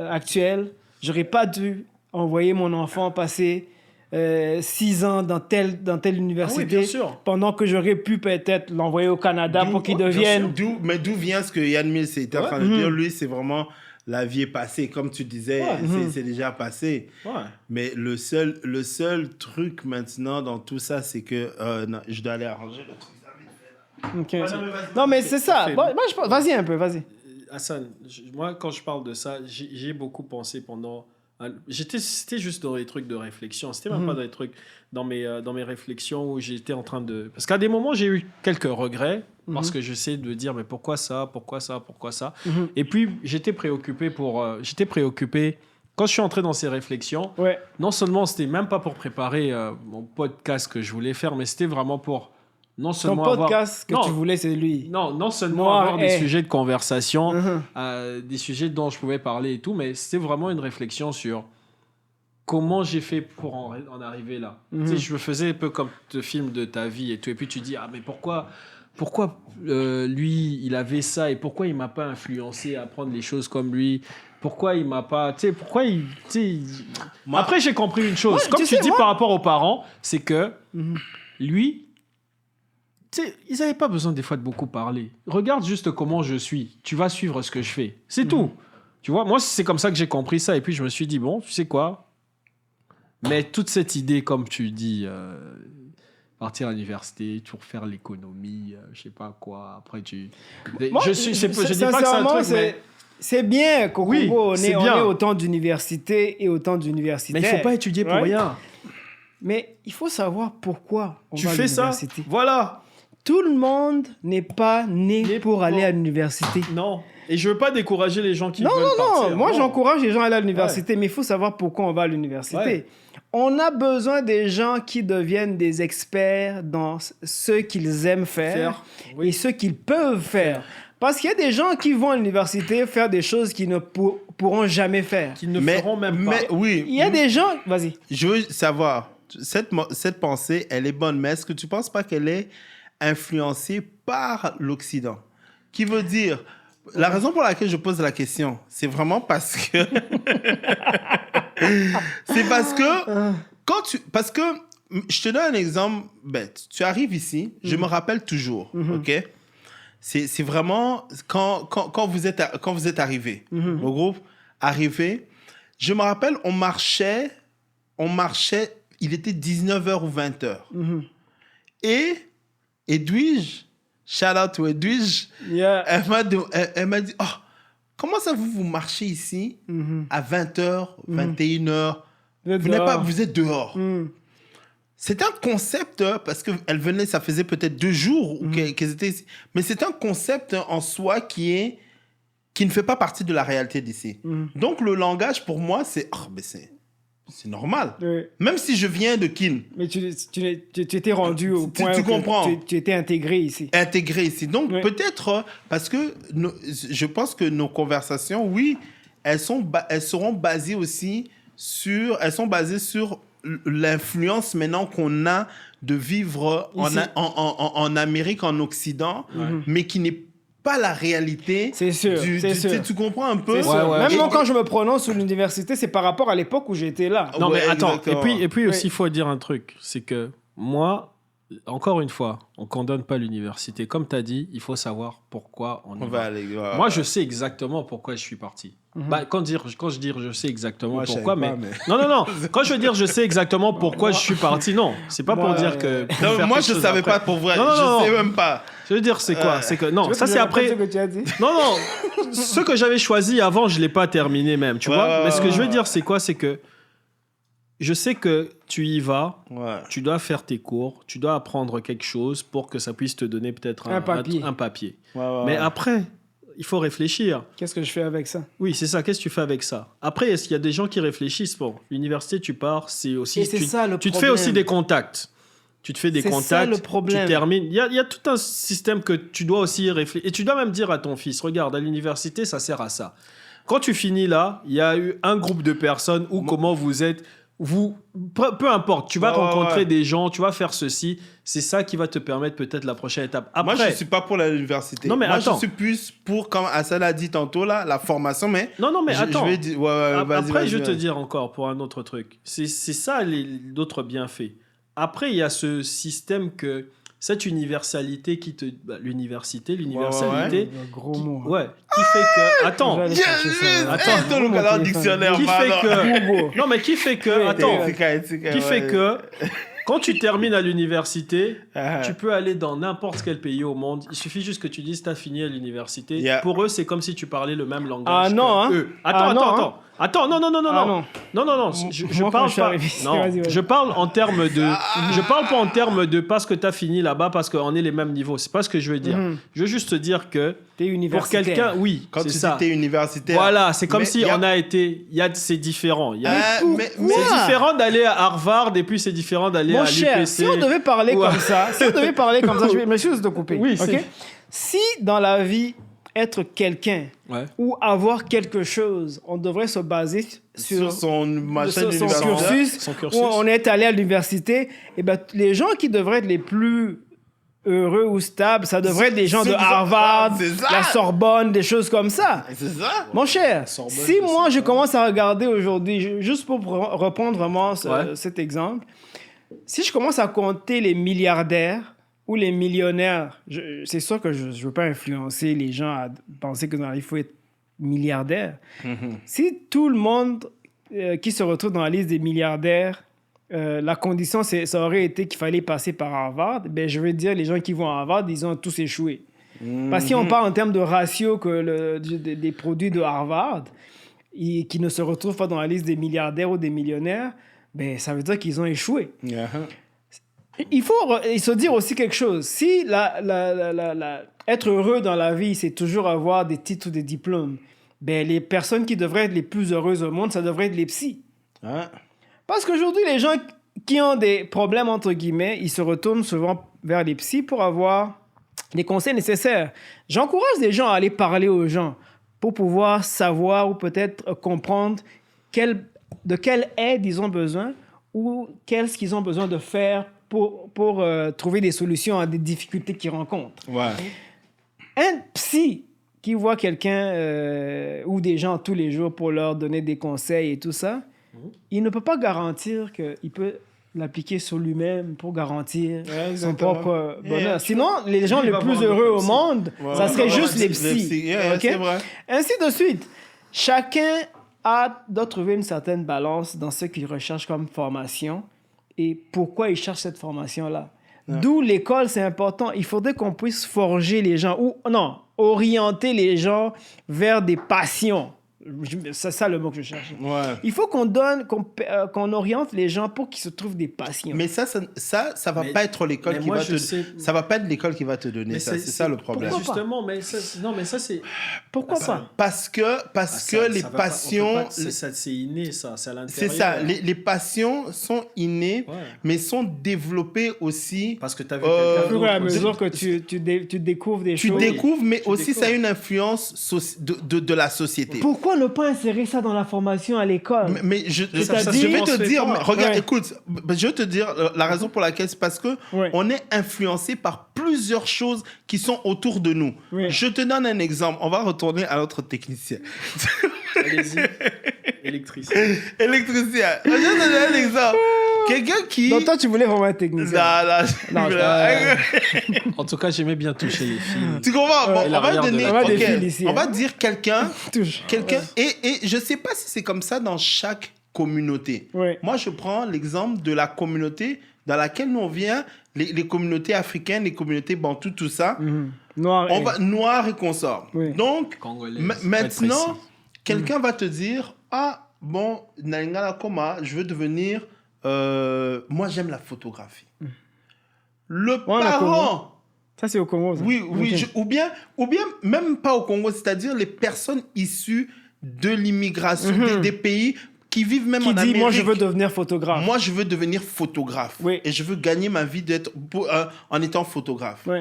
actuelle, j'aurais pas dû envoyer mon enfant passer 6 ans dans telle université, bien sûr. pendant que j'aurais pu peut-être l'envoyer au Canada pour qu'il devienne... Mais d'où vient ce que Yann Mills était en train de dire? Lui, c'est vraiment la vie est passée. Comme tu disais, c'est déjà passé. Ouais. Mais le seul truc maintenant dans tout ça, c'est que... non, je dois aller arranger le truc. Ok. non, mais vas-y. Non, mais c'est ça. Parfait. Moi, je pense... Vas-y un peu, vas-y. Hassan, moi, quand je parle de ça, j'ai beaucoup pensé pendant... C'était juste dans les trucs de réflexion. C'était même pas dans les trucs... Dans mes réflexions où j'étais en train de... Parce qu'à des moments, j'ai eu quelques regrets parce que j'essaie de dire, mais pourquoi ça? Et puis, j'étais préoccupé quand je suis entré dans ces réflexions, Ouais. non seulement c'était même pas pour préparer mon podcast que je voulais faire, mais c'était vraiment pour non Ton seulement podcast que Non. tu voulais, c'est lui. non seulement Moi, avoir des sujets de conversation, des sujets dont je pouvais parler et tout, mais c'était vraiment une réflexion sur comment j'ai fait pour en arriver là. Tu sais, je me faisais un peu comme le film de ta vie et tout, et puis tu dis, mais pourquoi lui, il avait ça, et pourquoi il m'a pas influencé à prendre les choses comme lui? Pourquoi il m'a pas... Tu sais, pourquoi il... tu sais, Moi- Après, j'ai compris une chose. Ouais, Comme tu tu sais, dis moi- par rapport aux parents, c'est que lui... Tu sais, ils n'avaient pas besoin des fois de beaucoup parler. Regarde juste comment je suis. Tu vas suivre ce que je fais. C'est tout. Tu vois, moi, c'est comme ça que j'ai compris ça. Et puis, je me suis dit, bon, tu sais quoi? Mais toute cette idée, comme tu dis, partir à l'université, toujours faire l'économie, je sais pas quoi. Après, Moi, je dis pas que c'est un sincèrement, truc, mais... c'est bien qu'au Oui, Congo, on c'est est bien. autant d'universités et autant d'universitaires. Mais il faut pas étudier pour Ouais. rien. Mais il faut savoir pourquoi on Tu va à fais ça, l'université. voilà. Tout le monde n'est pas né pour aller à l'université. Non. Et je veux pas décourager les gens qui Non, veulent partir. moi Non. j'encourage les gens à aller à l'université, mais il faut savoir pourquoi on va à l'université. Ouais. On a besoin des gens qui deviennent des experts dans ce qu'ils aiment faire et ce qu'ils peuvent faire. Parce qu'il y a des gens qui vont à l'université faire des choses qu'ils ne pourront jamais faire. Qui ne feront même pas. Mais oui, Il y a des gens... Vas-y. je veux savoir, cette pensée, elle est bonne, mais est-ce que tu ne penses pas qu'elle est influencée par l'Occident? Qui veut dire... La raison pour laquelle je pose la question, c'est vraiment parce que... c'est parce que... Parce que... Je te donne un exemple bête. Tu arrives ici, je me rappelle toujours, OK? C'est vraiment... Quand vous êtes arrivé, au groupe, arrivé, je me rappelle, on marchait, il était 19h ou 20h. Et Edwige, shout out to Edwige, Yeah. elle m'a dit, comment ça vous marchez ici à 20h, 21h, vous êtes dehors. C'est un concept, parce qu'elle venait, ça faisait peut-être 2 jours qu'elles étaient ici, mais c'est un concept en soi qui ne fait pas partie de la réalité d'ici. Donc le langage, pour moi, c'est normal. Oui. Même si je viens de Kin, Mais tu étais rendu au point tu où comprends. tu étais intégré ici. intégré ici. Donc, Oui. peut-être, parce que je pense que nos conversations, oui, elles seront basées aussi elles sont basées sur l'influence maintenant qu'on a de vivre Ici. en Amérique, en Occident, mais qui n'est pas la réalité. C'est sûr, c'est sûr. Tu comprends un peu? C'est sûr. Même moi, quand je me prononce sur l'université, c'est par rapport à l'époque où j'étais là. Non, mais attends. Exactement. Et puis aussi, il faut dire un truc. C'est que moi, encore une fois, on ne condamne pas l'université. Comme tu as dit, il faut savoir pourquoi on y va. aller. Moi, je sais exactement pourquoi je suis parti. Quand je dis je sais exactement Moi, je pourquoi, savais mais... pas, Non. Quand je veux dire je sais exactement pourquoi je suis parti, non. C'est pas pour dire que... pour Non, faire moi, quelque je chose savais après. pas pour vrai. Non. Je sais même pas. Je veux dire, c'est quoi? C'est que... Non, ça, c'est après... Ce que tu as dit. Non. Ce que j'avais choisi avant, je ne l'ai pas terminé même, tu vois? Mais ce que je veux dire, c'est quoi? C'est que je sais que tu y vas, tu dois faire tes cours, tu dois apprendre quelque chose pour que ça puisse te donner peut-être un papier. Mais après, il faut réfléchir. Qu'est-ce que je fais avec ça? Oui, c'est ça. Qu'est-ce que tu fais avec ça? Après, est-ce qu'il y a des gens qui réfléchissent? Bon, l'université, tu pars, c'est aussi... Et c'est ça le tu te problème. fais aussi des contacts. Tu te fais des contacts, ça, le problème. tu termines. Il y a tout un système que tu dois aussi réfléchir. Et tu dois même dire à ton fils, regarde, à l'université, ça sert à ça. Quand tu finis là, il y a eu un groupe de personnes ou comment vous êtes... peu importe, tu vas rencontrer des gens, tu vas faire ceci, c'est ça qui va te permettre peut-être la prochaine étape. Après, moi, je suis pas pour l'université. Non, mais moi, attends. je suis plus pour, comme Hassan a dit tantôt, là, la formation, mais... Non, mais attends. Je vais dire... Après, je vais te dire encore pour un autre truc. C'est ça, d'autres bienfaits. Après, il y a ce système que... Cette universalité qui te... l'université, Un gros mot. Qui fait que... Attends. Attends, le calendrier dictionnaire. Qui fait que... Non, mais qui fait que... Attends. Qui fait que... Quand tu termines à l'université, tu peux aller dans n'importe quel pays au monde. Il suffit juste que tu dises tu as fini à l'université. Pour eux, c'est comme si tu parlais le même langage. Ah non, eux. Attends. Non. Je parle pas. Non, je parle en termes de. Je parle pas en termes de parce que tu as fini là-bas, parce qu'on est les mêmes niveaux. C'est pas ce que je veux dire. Je veux juste te dire que. T'es universitaire. Pour quelqu'un, oui. Quand tu c'est ça. dis t'es universitaire. Voilà, c'est comme si on a été. C'est différent. Mais c'est différent d'aller à Harvard et puis c'est différent d'aller à Mon cher, l'UPC. si on devait parler comme ça, je vais m'excuse de te couper. Oui, ok? Si dans la vie, être quelqu'un ou avoir quelque chose, on devrait se baser sur son machin son cursus, où on est allé à l'université, et ben, les gens qui devraient être les plus heureux ou stables, ça devrait être des gens de Harvard, la Sorbonne, des choses comme ça. C'est ça. Mon cher, si moi je commence à regarder aujourd'hui, juste pour reprendre vraiment cet exemple, si je commence à compter les milliardaires ou les millionnaires, c'est sûr que je ne veux pas influencer les gens à penser que dans la vie, il faut être milliardaire. Si tout le monde qui se retrouve dans la liste des milliardaires, la condition, ça aurait été qu'il fallait passer par Harvard, ben, je veux dire, les gens qui vont à Harvard, ils ont tous échoué. Parce que si on parle en termes de ratio des produits de Harvard, qui ne se retrouvent pas dans la liste des milliardaires ou des millionnaires, ben, ça veut dire qu'ils ont échoué. Il faut se dire aussi quelque chose. Si être heureux dans la vie, c'est toujours avoir des titres ou des diplômes, ben, les personnes qui devraient être les plus heureuses au monde, ça devrait être les psys. Parce qu'aujourd'hui, les gens qui ont des problèmes, entre guillemets, ils se retournent souvent vers les psys pour avoir les conseils nécessaires. J'encourage les gens à aller parler aux gens pour pouvoir savoir ou peut-être comprendre de quelle aide ils ont besoin ou qu'est-ce qu'ils ont besoin de faire pour trouver des solutions à des difficultés qu'ils rencontrent. Un psy qui voit quelqu'un ou des gens tous les jours pour leur donner des conseils et tout ça, il ne peut pas garantir qu'il peut l'appliquer sur lui-même pour garantir son propre bonheur. Sinon, les gens les plus heureux au monde, ça serait juste les psys. C'est vrai. Ainsi de suite. Chacun doit trouver une certaine balance dans ce qu'il recherche comme formation et pourquoi il cherche cette formation-là. D'où l'école, c'est important. Il faudrait qu'on puisse forger les gens, orienter les gens vers des passions. C'est ça le mot que je cherche. Il faut qu'on oriente les gens pour qu'ils se trouvent des passions. Mais ça va pas être l'école qui va te... Ça va pas être l'école qui va te donner ça. C'est ça le problème. Justement, mais ça c'est... Pourquoi pas? Parce que les passions... C'est inné, ça. C'est à l'intérieur. C'est ça. Les passions sont innées, mais sont développées aussi... Parce que tu as vu quelqu'un d'autre. À mesure que tu découvres des choses. Tu découvres, mais aussi ça a une influence de la société. Pourquoi ne pas insérer ça dans la formation à l'école? Mais je vais te dire, regarde, écoute, je vais te dire la raison pour laquelle c'est parce que on est influencé par plusieurs choses qui sont autour de nous. Oui. Je te donne un exemple. On va retourner à notre technicien. Allez-y. Électricien. Électricien. Je vais te donner un exemple. Quelqu'un qui... Donc toi, tu voulais vraiment être technicien. Non, En tout cas, j'aimais bien toucher les filles. Tu comprends? Bon, Et la on va manière de- donner... On va des ok, fils ici, on hein. va dire quelqu'un... Touche. Et je sais pas si c'est comme ça dans chaque communauté. Oui. Moi, je prends l'exemple de la communauté dans laquelle nous on vient, les communautés africaines, les communautés bantoues, tout ça. Noir. On va noir et consort. Oui. Donc, Congolais. maintenant, quelqu'un va te dire, ah, bon, Nalingala Koma, je veux devenir... moi, j'aime la photographie. Le Ouais, la parent... Ça, c'est au Congo, ça. Oui, Ok. ou bien même pas au Congo, c'est-à-dire les personnes issues de l'immigration des pays qui vivent même Qui en dit, Amérique. moi, je veux devenir photographe. Moi, je veux devenir photographe. Oui. Et je veux gagner ma vie en étant photographe. Oui.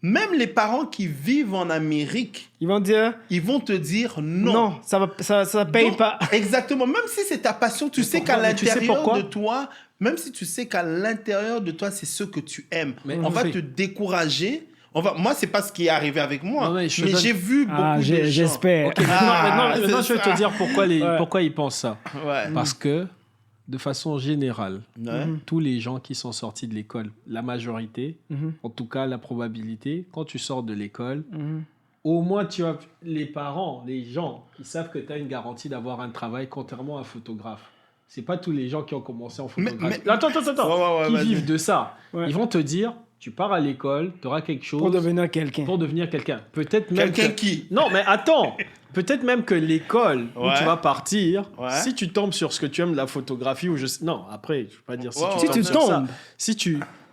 Même les parents qui vivent en Amérique, Ils vont dire, ils vont te dire non. non, ça paye Donc, pas. Exactement. Même si c'est ta passion, tu sais qu'à pourquoi? Mais tu sais l'intérieur pourquoi? de toi, même si tu sais qu'à l'intérieur de toi, c'est ce que tu aimes, Mais on en va fait- te décourager. Moi, c'est pas ce qui est arrivé avec moi. Non, mais mais je te donne- j'ai vu beaucoup de gens. J'espère. Ok, maintenant, c'est je vais ça. te dire Ouais. pourquoi ils pensent ça. Ouais. Parce que, de façon générale, Ouais. tous les gens qui sont sortis de l'école, la majorité, en tout cas la probabilité, quand tu sors de l'école, au moins tu as les parents, les gens qui savent que tu as une garantie d'avoir un travail, contrairement à un photographe. C'est pas tous les gens qui ont commencé en photographie. Attends, Ouais, qui vas-y. vivent de ça. Ouais. Ils vont te dire, tu pars à l'école, tu auras quelque chose Pour devenir quelqu'un. pour devenir quelqu'un. Peut-être même Quelqu'un que- qui Non, mais attends. Peut-être même que l'école où Ouais. tu vas partir, Ouais. si tu tombes sur ce que tu aimes, la photographie, ou je sais... Non, après, je ne veux pas dire si Ouais, tu ouais, tombes Si tu sur ça. tombes. Si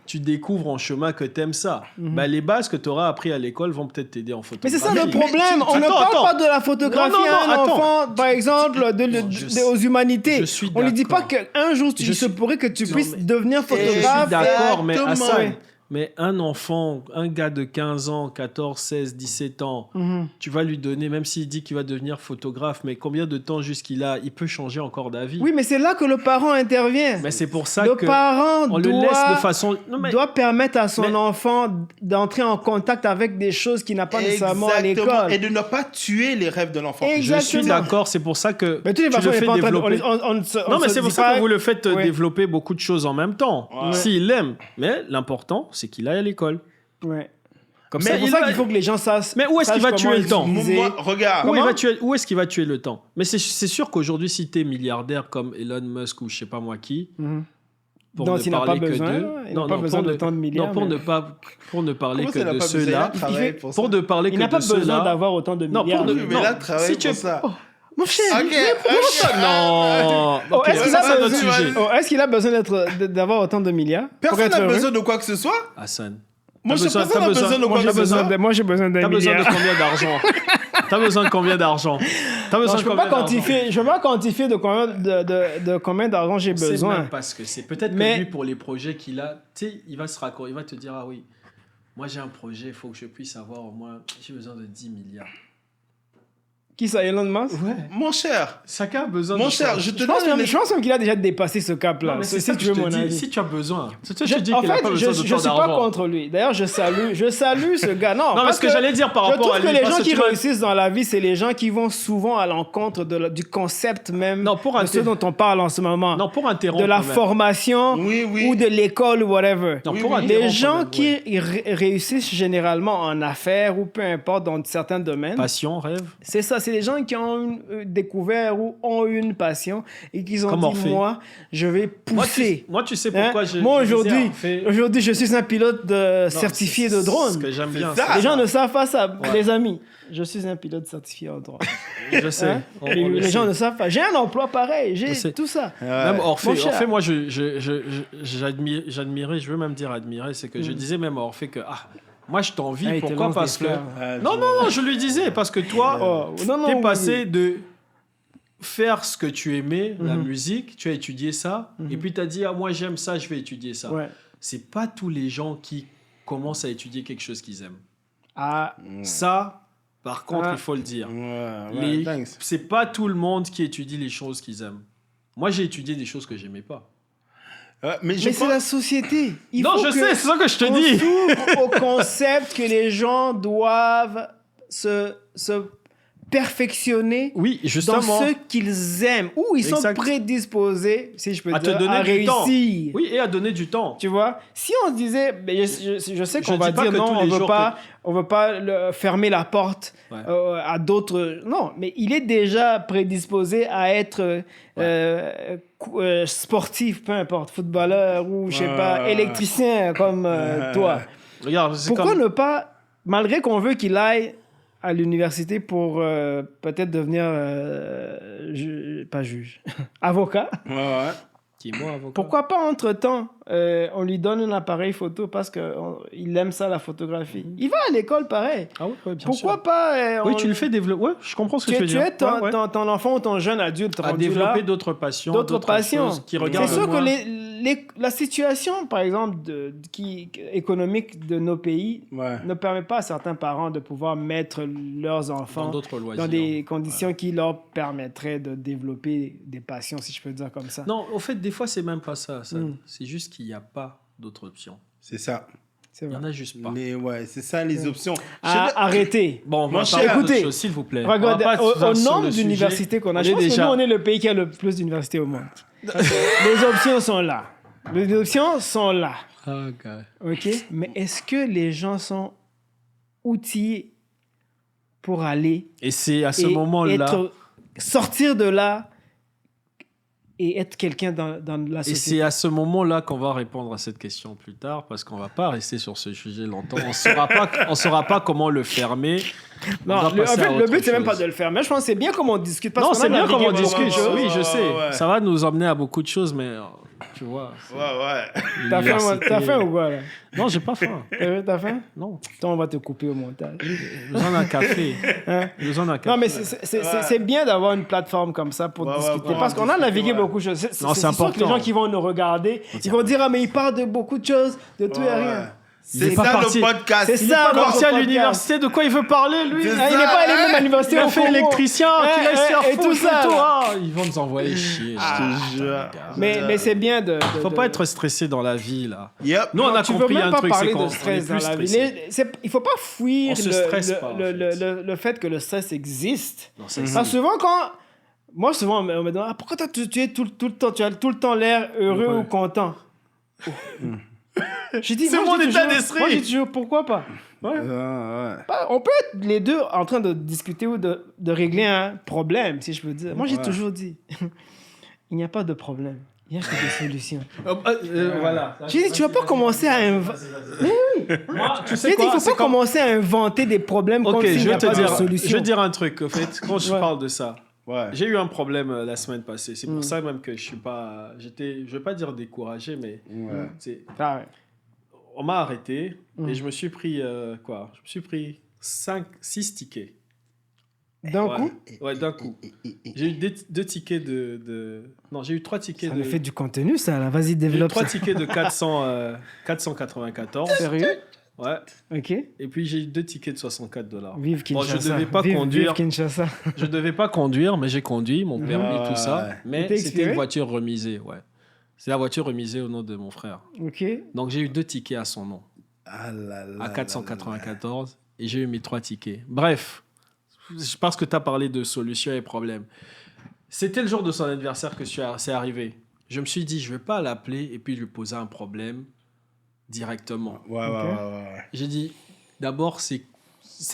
tu découvres en chemin que tu aimes ça, bah, les bases que tu auras appris à l'école vont peut-être t'aider en Mais photographie. c'est ça le Mais problème. tu- On ne attends, parle attends. pas de la photographie Non, non, à un non, attends. enfant, par exemple, aux humanités. Je suis On ne dit pas d'accord. qu'un jour, il Je se suis- pourrait que tu Non, puisses mais- devenir Je suis photographe. d'accord, mais Exactement. Hassan, Ouais. mais un enfant, un gars de 15 ans, 14, 16, 17 ans, tu vas lui donner, même s'il dit qu'il va devenir photographe, mais combien de temps jusqu'il a, il peut changer encore d'avis. Oui, mais c'est là que le parent intervient. Mais c'est pour ça Le que parent on le laisse de façon... Non, mais... doit permettre à son Mais- enfant d'entrer en contact avec des choses qu'il n'a pas nécessairement à Exactement. l'école. Et de ne pas tuer les rêves de l'enfant. Exactement. Je suis d'accord, c'est pour ça que Mais de toutes les tu façons, le on est fais pas en train de- développer. on Non, mais se c'est pour dit ça pas- que vous le faites Ouais. développer beaucoup de choses en même temps. Ouais. S'il aime. Mais l'important, c'est qu'il aille à l'école. Ouais. Comme C'est pour il ça va- qu'il faut que les gens sachent. Mais où est-ce qu'il sachent va tuer comment le temps utiliser. Moi, regarde. Où, Comment où est-ce qu'il va tuer le temps? Mais c'est sûr qu'aujourd'hui, si tu es milliardaire comme Elon Musk ou je sais pas moi qui, pour Donc, ne il n'a pas parler que besoin, d'eux... là. Il n'a pas besoin pour de ne- tant de milliards, Non, pour mais- ne parler Comment que ça, il a de pas besoin? ceux-là. Il a travaillé pour ça. Pour ne parler Il que n'a de pas besoin ceux-là... d'avoir autant de Non, milliards. pour ne- Oui, mais non, là, travaille si tu pour es- ça. Mon cher, Ok, ok. Non. Oh, Ok, est-ce qu'il ça, a c'est un autre besoin- sujet. oh, est-ce qu'il a besoin d'avoir autant de milliards pour Personne être n'a heureux? besoin de quoi que ce soit. Hassan. Moi, T'as je sais besoin- personne n'a t'as besoin de besoin- quoi que ce soit. Moi, j'ai besoin d'un T'as besoin de milliard. combien d'argent? T'as besoin de combien d'argent? T'as Non, besoin je de peux pas combien d'argent? quantifier. Je peux pas quantifier de combien d'argent j'ai C'est besoin. même parce que c'est peut-être Mais- que lui, pour les projets qu'il a, tu sais, il va se raccorder, il va te dire, ah oui, moi j'ai un projet, il faut que je puisse avoir au moins, j'ai besoin de 10 milliards. Qui ça, Elon Musk? Ouais. Mon cher, Chacun a besoin mon de cher, ça. je te Je pense donne même, une je pense même qu'il a déjà dépassé ce cap-là. Non, mais Si c'est ça que tu je veux te mon dis. avis. Si tu as besoin. C'est toi, Je- je dis en qu'il n'a fait, pas je besoin de je tant suis pas d'argent. contre lui. D'ailleurs, je salue ce gars. Non, Non, mais parce ce que j'allais dire par je rapport trouve à que lui, les parce gens que qui tu vas- réussissent dans la vie, c'est les gens qui vont souvent à l'encontre du concept même Non, pour de ce dont on parle en ce moment. Non, pour interrompre. De la quand même. formation Oui, oui. ou de l'école ou whatever. Non, Oui, pour oui. interrompre Les quand gens même, qui ouais. réussissent généralement en affaires ou peu importe dans certains domaines, Passion, rêve. c'est ça, c'est les gens qui ont découvert ou ont eu une passion et qui ont Comme dit, Orphée. moi, je vais pousser. Moi, tu sais Hein? pourquoi je. Moi, je disais, aujourd'hui, Orphée- aujourd'hui, je suis un pilote Non, certifié c'est- de drone. Ce que j'aime C'est bien. ça. c'est Les gens ça. ne savent pas ça, Ouais. les amis. Je suis un pilote certifié en drone. Je sais. Hein? on le Les sait. gens ne savent pas. J'ai un emploi pareil, Je j'ai sais. tout ça. Même Orphée, Mon cher. Orphée, moi, j'admirais, je veux même dire admirer, c'est que je disais même à Orphée que, moi, je t'envie. Ah, il te Pourquoi? lance Parce des que. fleurs. Non, je lui disais, parce que toi, Oh, non, non, t'es oui, passé oui. de faire ce que tu aimais, la musique, tu as étudié ça, et puis tu as dit, moi, j'aime ça, je vais étudier ça. Ouais. C'est pas tous les gens qui commencent à étudier quelque chose qu'ils aiment. Ah, Ça, par contre, Ah. il faut le dire. Ouais, thanks. C'est pas tout le monde qui étudie les choses qu'ils aiment. Moi, j'ai étudié des choses que j'aimais pas. Mais Mais c'est la société. Non, je sais, c'est ça que je te dis. On s'ouvre au concept que les gens doivent se perfectionner Oui, dans justement. ce qu'ils aiment, ou ils sont Exact. prédisposés, si je peux À te dire, donner à du temps. réussir. Oui, et à donner du temps. Tu vois, si on se disait, ben, je sais qu'on Je va dis pas dire que non, tous on les veut jours pas, on veut pas fermer la porte Ouais. à d'autres. Non, mais il est déjà prédisposé à être sportif, peu importe, footballeur ou je sais pas, électricien comme toi. Regarde, c'est Pourquoi comme... ne pas, malgré qu'on veut qu'il aille à l'université pour peut-être devenir pas juge, avocat? Ouais. Qui est moi, avocat? Pourquoi pas, entre-temps, on lui donne un appareil photo parce qu'il aime ça, la photographie. Il va à l'école, pareil. Ah oui, ouais, bien Pourquoi sûr. pas... Oui, tu le fais développer. Ouais, je comprends ce que tu veux Tu dire. aides ton, Ouais, ouais. ton enfant ou ton jeune adulte À rendu développer là, d'autres passions, d'autres passions. choses qui regardent C'est sûr moi. que la situation, par exemple, économique de nos pays Ouais. ne permet pas à certains parents de pouvoir mettre leurs Dans enfants d'autres loisirs. dans des conditions qui leur permettraient de développer des passions, si je peux dire comme ça. Non, au fait, des fois, c'est même pas ça. Mm. C'est juste qu'il n'y a pas d'autres options. C'est ça. C'est Il n'y vrai. en a juste pas. Mais ouais, c'est ça les options. Arrêtez. Bon, Moi, moi, je- écoutez, s'il vous plaît. Regarde, On va pas au sur nombre le sujet. d'universités qu'on a, On je est pense que déjà- nous, on est le pays qui a le plus d'universités au monde. Les options sont là. Les options sont là. Ah, gars. OK? Mais est-ce que les gens sont outillés pour aller Et c'est à ce et moment-là. sortir de là et être quelqu'un dans la Et société? c'est à ce moment-là qu'on va répondre à cette question plus tard, parce qu'on va pas rester sur ce sujet longtemps. On saura pas comment le fermer. On Non, va en passer à fait, le autre but, c'est même chose. pas de le faire. Mais je pense que c'est bien comme on discute. Parce Non, qu'on a c'est bien navigué comme on beaucoup de discute. choses. Oui, je sais. ouais. Ça va nous emmener à beaucoup de choses, mais tu vois. c'est Ouais. T'as faim, l'université. ou quoi, là? Non, j'ai pas faim. T'as faim? Non. Toi, on va te couper au montage. J'ai besoin d'un café. Hein? J'ai besoin d'un café. Non, mais c'est bien d'avoir une plateforme comme ça pour Ouais, discuter. ouais, parce pour qu'on a discuter, navigué ouais. beaucoup de choses. Non, c'est sûr que les important. gens qui vont nous regarder, ils vont dire, ah, mais il parle de beaucoup de choses, de tout et rien. C'est est pas ça parti. le podcast. C'est Il est ça, pas notre parti à podcast. l'université. De quoi il veut parler, lui? C'est Ah, il n'est pas allé même à l'université Il a au fait Congo. électricien, qu'il aille se faire et foutre tout ça, et tout. là. Ah, ils vont nous envoyer chier. Je te jure. Mais c'est bien de... Faut pas être stressé dans la vie, là. Yep. Nous, on a tu veux compris même un pas truc, c'est parler qu'on de stress est dans plus la vie. stressé. Il faut pas fuir On se stresse pas, en fait. le fait que le stress existe. Non, ça, Parce que souvent, souvent, on me demande, ah, pourquoi toi, tu es tout le temps, tu as tout le temps l'air heureux Ouais. ou content? J'ai dit, C'est moi, mon je dis état toujours- d'esprit. Moi, je dis toujours, pourquoi pas? Ouais. On peut être les deux en train de discuter ou de régler un problème, si je peux dire. Moi, j'ai toujours dit, il n'y a pas de problème. Il n'y a que des solutions. Voilà. J'ai dit, tu vas pas commencer à inventer. Moi, tu J'ai sais dit, il quoi? faut pas commencer à inventer des problèmes Ok, comme s'il je n'y vais a te pas de dire, solution. je vais dire un truc, au fait, quand je Ouais. parle de ça. Ouais. J'ai eu un problème la semaine passée. C'est pour ça même que je suis pas. Je vais pas dire découragé, mais Ouais. c'est- Ah ouais. on m'a arrêté et je me suis pris quoi? Je me suis pris 6 tickets. D'un Ouais. coup, Ouais, d'un coup. J'ai eu 2 tickets Non, j'ai eu 3 tickets ça de. me fait du contenu, ça. Là. Vas-y, J'ai eu développe 3 ça. tickets de 494. Sérieux? Ouais. Ok. Et puis j'ai eu 2 tickets de $64. Vive Bon, Kinshasa. je devais pas Vive conduire. Kinshasa. Je devais pas conduire, mais j'ai conduit, mon permis, Ouais. tout ça. Mais T'es c'était expiré? une voiture remisée, ouais. C'est la voiture remisée au nom de mon frère. Ok. Donc j'ai eu 2 tickets à son nom, Ah là là à là 494, et j'ai eu mes 3 tickets. Bref, parce que tu as parlé de solutions et problèmes. C'était le jour de son anniversaire que c'est arrivé. Je me suis dit, je vais pas l'appeler et puis lui poser un problème directement. Ouais. J'ai dit, d'abord, c'est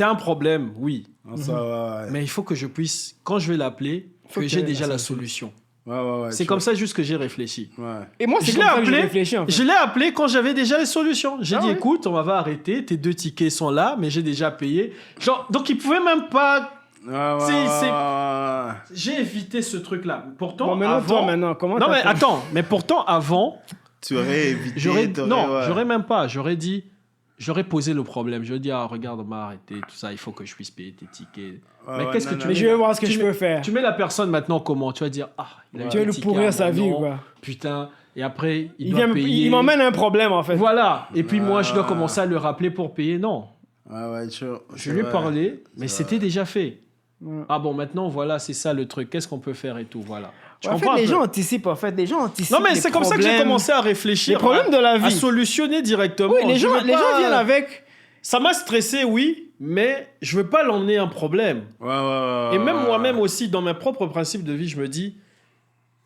un problème, oui. Non, ça, ouais. Mais il faut que je puisse, quand je vais l'appeler, Faut que que j'ai tu aies déjà la la solution. Ouais. C'est comme ça juste que j'ai réfléchi. Ouais. Et moi, c'est Je comme l'ai ça que j'ai appelé. réfléchi, en fait. Je l'ai appelé quand j'avais déjà les solutions. J'ai Ah dit, ouais? écoute, on va arrêter, tes 2 tickets sont là, mais j'ai déjà payé. Genre, donc il pouvait même pas... Ouais. J'ai évité ce truc-là. Pourtant, Bon, maintenant, avant... toi, maintenant, comment Non, mais t'as fait? attends, mais pourtant, avant, Tu aurais évité. j'aurais même pas. J'aurais posé le problème. Je dis, ah, regarde, on m'a arrêté, tout ça, il faut que je puisse payer tes tickets. Mais qu'est-ce que tu Mais je vais voir ce que je peux faire. Tu mets la personne maintenant comment? Tu vas dire, ah, il a Tu vas un lui ticket pourrir à sa mon vie, nom, quoi. Putain. Et après, il Il, doit vient, payer. il m'emmène un problème, en fait. Voilà. Et puis moi, je dois commencer à le rappeler pour payer. Non. Ouais, Je lui ai parlé, mais C'est c'était déjà fait. Ouais. Ah bon, maintenant, voilà, c'est ça le truc. Qu'est-ce qu'on peut faire et tout, voilà. Tu En comprends fait, un les peu? gens anticipent, en fait. Les gens anticipent. Non, mais les c'est comme ça que j'ai problèmes. commencé à réfléchir. Les problèmes de la À vie. solutionner directement. Oui, les Je gens veux pas- viennent avec. Ça m'a stressé, oui, mais je veux pas l'emmener un problème. Et même moi-même aussi, dans mes propres principes de vie, je me dis,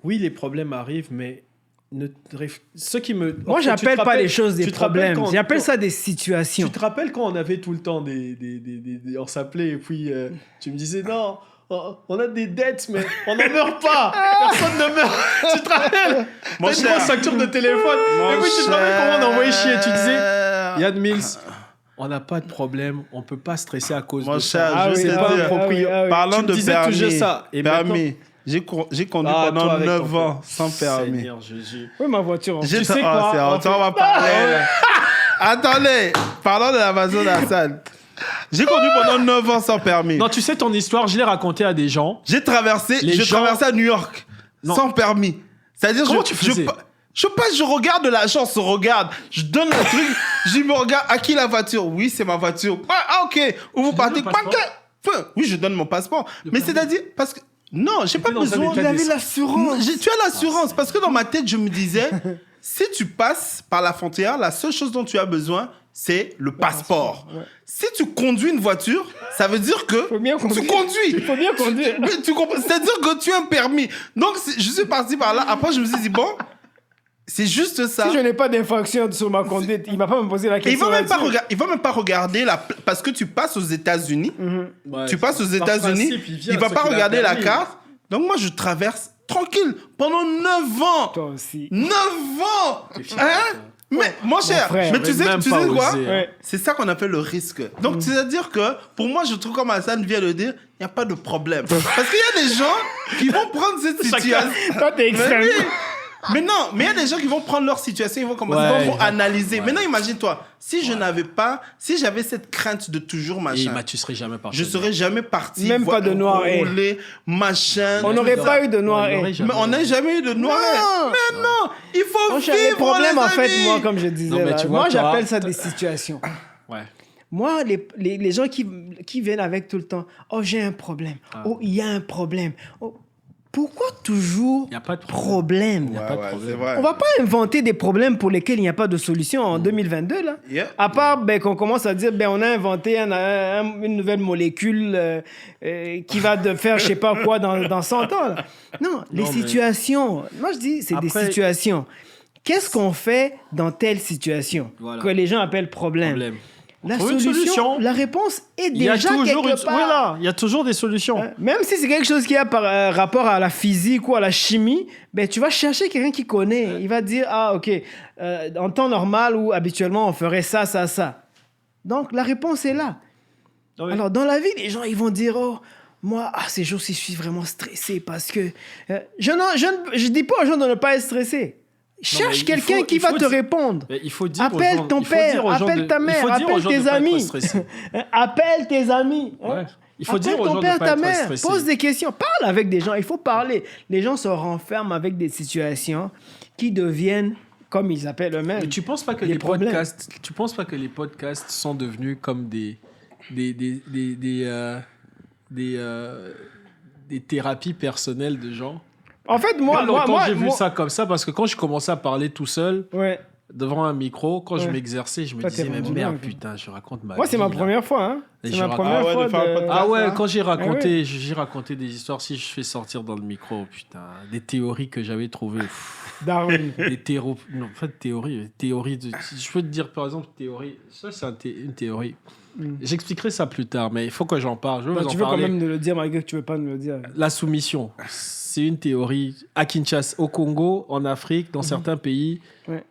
oui, les problèmes arrivent, mais ce qui me... Moi, Tu te j'appelle pas rappelles- les choses des tu te rappelles problèmes. quand- J'appelle quand- ça des Tu situations. te rappelles quand on avait tout le temps on s'appelait et puis tu me disais, non, on a des dettes, mais on n'en meurt pas. Personne ne meurt. Tu te rappelles? Mon T'as une cher. grosse facture de téléphone. Et puis tu te rappelles comment on envoyait chier. Tu disais, Yann Mills, on n'a pas de problème, on peut pas stresser à cause Mon de cher, ça. Ah je oui, sais c'est pas pas dire. un proprio. Parlant Tu me de disais permis. toujours ça. Et Permis. J'ai conduit Ah, toi, pendant avec 9 ton ans sans permis. Seigneur Jésus. Oui, ma voiture. J'ai Tu sais Ah, quoi, c'est en on va fait- parler. là. Attendez, parlons de la maison d'Assad. J'ai conduit pendant 9 ans sans permis. Non, tu sais ton histoire, je l'ai racontée à des gens. J'ai traversé, Les gens- traversé à New York Non. sans permis. C'est-à-dire, Comment tu faisais je passe, je regarde l'agent, se regarde, je donne le truc, je me regarde, à qui la voiture? Oui, c'est ma voiture. Ah, ok. Où vous donnes partez? le passeport? Oui, je donne mon passeport. Mais permis. c'est-à-dire, parce que, non, j'ai pas dans un besoin. état d'esprit. l'assurance. Tu as l'assurance, parce que dans ma tête, je me disais, si tu passes par la frontière, la seule chose dont tu as besoin, c'est le passeport. ouais. Si tu conduis une voiture, ça veut dire que Faut bien tu conduire. conduis. Il faut bien conduire. Mais tu comprends? C'est-à-dire que tu as un permis. Donc, je suis parti par là. Après, je me suis dit, bon, c'est juste ça. Si je n'ai pas d'infraction sur ma conduite, il va pas me poser la Et il question. va même pas regarder parce que tu passes aux États-Unis. Ouais, Tu passes aux par États-Unis, principe, vient il va ce pas qu'il a regarder la permis. carte. Donc, moi, je traverse tranquille pendant 9 ans. Toi aussi. 9 ans. T'es fier Hein? de ça. Mais, mon cher, frère, mais tu sais, même tu pas sais quoi? osé, hein. Ouais. C'est ça qu'on appelle le risque. Donc, c'est-à-dire que, pour moi, je trouve comme Hassan vient de dire, il n'y a pas de problème. Parce qu'il y a des gens qui vont prendre cette situation. Toi, t'es extrême. Mais oui. Mais non, mais il y a des gens qui vont prendre leur situation, ils vont commencer, Ouais. ils vont analyser. Ouais. Maintenant, imagine-toi, si je n'avais pas, si j'avais cette crainte de toujours Et machin, bah, tu serais jamais parti. je serais jamais parti. Même pas de noiret. rouler, machin. On tout n'aurait ça. pas eu de noir. Ouais, il y aurait jamais- Mais on n'a jamais eu de noiret. Non. Mais non, il faut Moi, vivre. j'ai les problèmes, les en fait, amis. moi, comme je disais. Non, mais là. tu vois, Moi, toi- j'appelle ça des situations. Ouais. Moi, les gens qui viennent avec tout le temps, oh, j'ai un problème. Oh, il y a un problème. Oh, pourquoi toujours Il n'y a pas de problème? Ouais, pas de ouais, problème. c'est vrai. On va pas inventer des problèmes pour lesquels il n'y a pas de solution en 2022, là. Yeah. À part qu'on commence à dire, on a inventé une nouvelle molécule qui va faire je sais pas quoi dans 100 ans. Là. Non, les mais- situations. Moi, je dis, c'est des Après- situations. Qu'est-ce qu'on fait dans telle situation Voilà. que les gens appellent problème? La Trouve une solution, solution. la réponse est Il y a déjà toujours quelque part. Voilà, il y a toujours des solutions. Hein? Même si c'est quelque chose qui a par rapport à la physique ou à la chimie, tu vas chercher quelqu'un qui connaît. Il va dire, ah, ok, en temps normal ou habituellement, on ferait ça, ça, ça. Donc, la réponse est là. Ah oui. Alors, dans la vie, les gens, ils vont dire, oh, moi, ces jours-ci, je suis vraiment stressé parce que... je dis pas aux gens de ne pas être stressés. Cherche il quelqu'un faut- qui il va faut te dire- répondre. Mais il faut dire aux Appelle gens- ton il faut dire père, aux gens appelle de- ta il mère, faut dire aux appelle gens de tes pas être amis. stressés. Appelle tes amis. hein. Ouais. Il faut Appelle dire aux ton gens père, de pas ta être mère, stressés. pose des questions, parle avec des gens, il faut parler. Les gens se renferment avec des situations qui deviennent, comme ils appellent eux-mêmes, Mais tu penses pas que des les problèmes. podcasts, tu penses pas que les podcasts sont devenus comme des thérapies personnelles de gens? En fait, moi, j'ai vu ça comme ça parce que quand je commençais à parler tout seul Ouais. devant un micro, quand je Ouais. m'exerçais, je me Toi, disais t'es mais rendu merde, dingue, toi. putain, je raconte ma Moi, c'est vie, ma là. première fois. Hein. Et C'est je ma raconte- première Ah ouais, fois de faire un podcast. Ah ouais, ça. quand j'ai raconté, Ah ouais. j'ai raconté des histoires, si je fais sortir dans le micro, putain, des théories que j'avais trouvées. Darwin. Des non, pas de théories, je peux te dire par exemple théorie, ça c'est une théorie. J'expliquerai ça plus tard, mais il faut que j'en parle. Je vais Bah, vous tu en veux quand parler. même nous le dire malgré que tu veux pas nous le dire. La soumission, c'est une théorie à Kinshasa, au Congo, en Afrique, dans certains pays. Ouais.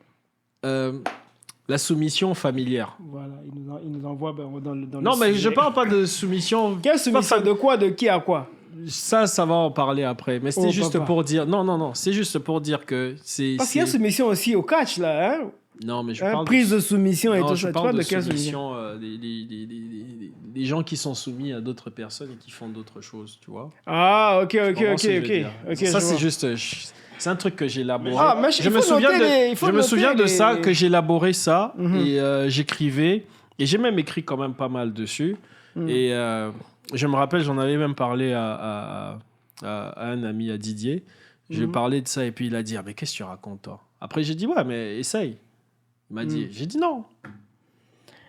La soumission familière. Voilà, il nous envoie dans le Non, mais sujet. je parle pas de soumission. Quelle soumission? De quoi? De qui à quoi? Ça va en parler après. Mais c'était Oh, juste papa. pour dire. Non, c'est juste pour dire que c'est. Parce qu'il y a soumission aussi au catch, là. Hein? Non, mais je Hein, parle. prise de soumission et Non, tout je ça. Tu parle parles de de quelle soumission? soumission, des gens qui sont soumis à d'autres personnes et qui font d'autres choses, tu vois. Ah, ok. Tu comprends ce que je veux dire. Ok, Ça, je c'est vois. juste. C'est un truc que j'ai élaboré. Ah, mais il je me faut souviens noter les- il faut je me noter souviens de les- ça, que j'ai élaboré ça Mhm. et j'écrivais. Et j'ai même écrit quand même pas mal dessus. Et je me rappelle, j'en avais même parlé à un ami, à Didier. Je lui ai parlé de ça et puis il a dit, ah, mais qu'est-ce que tu racontes, toi? Après, j'ai dit, ouais, mais essaye. Il m'a dit, j'ai dit non.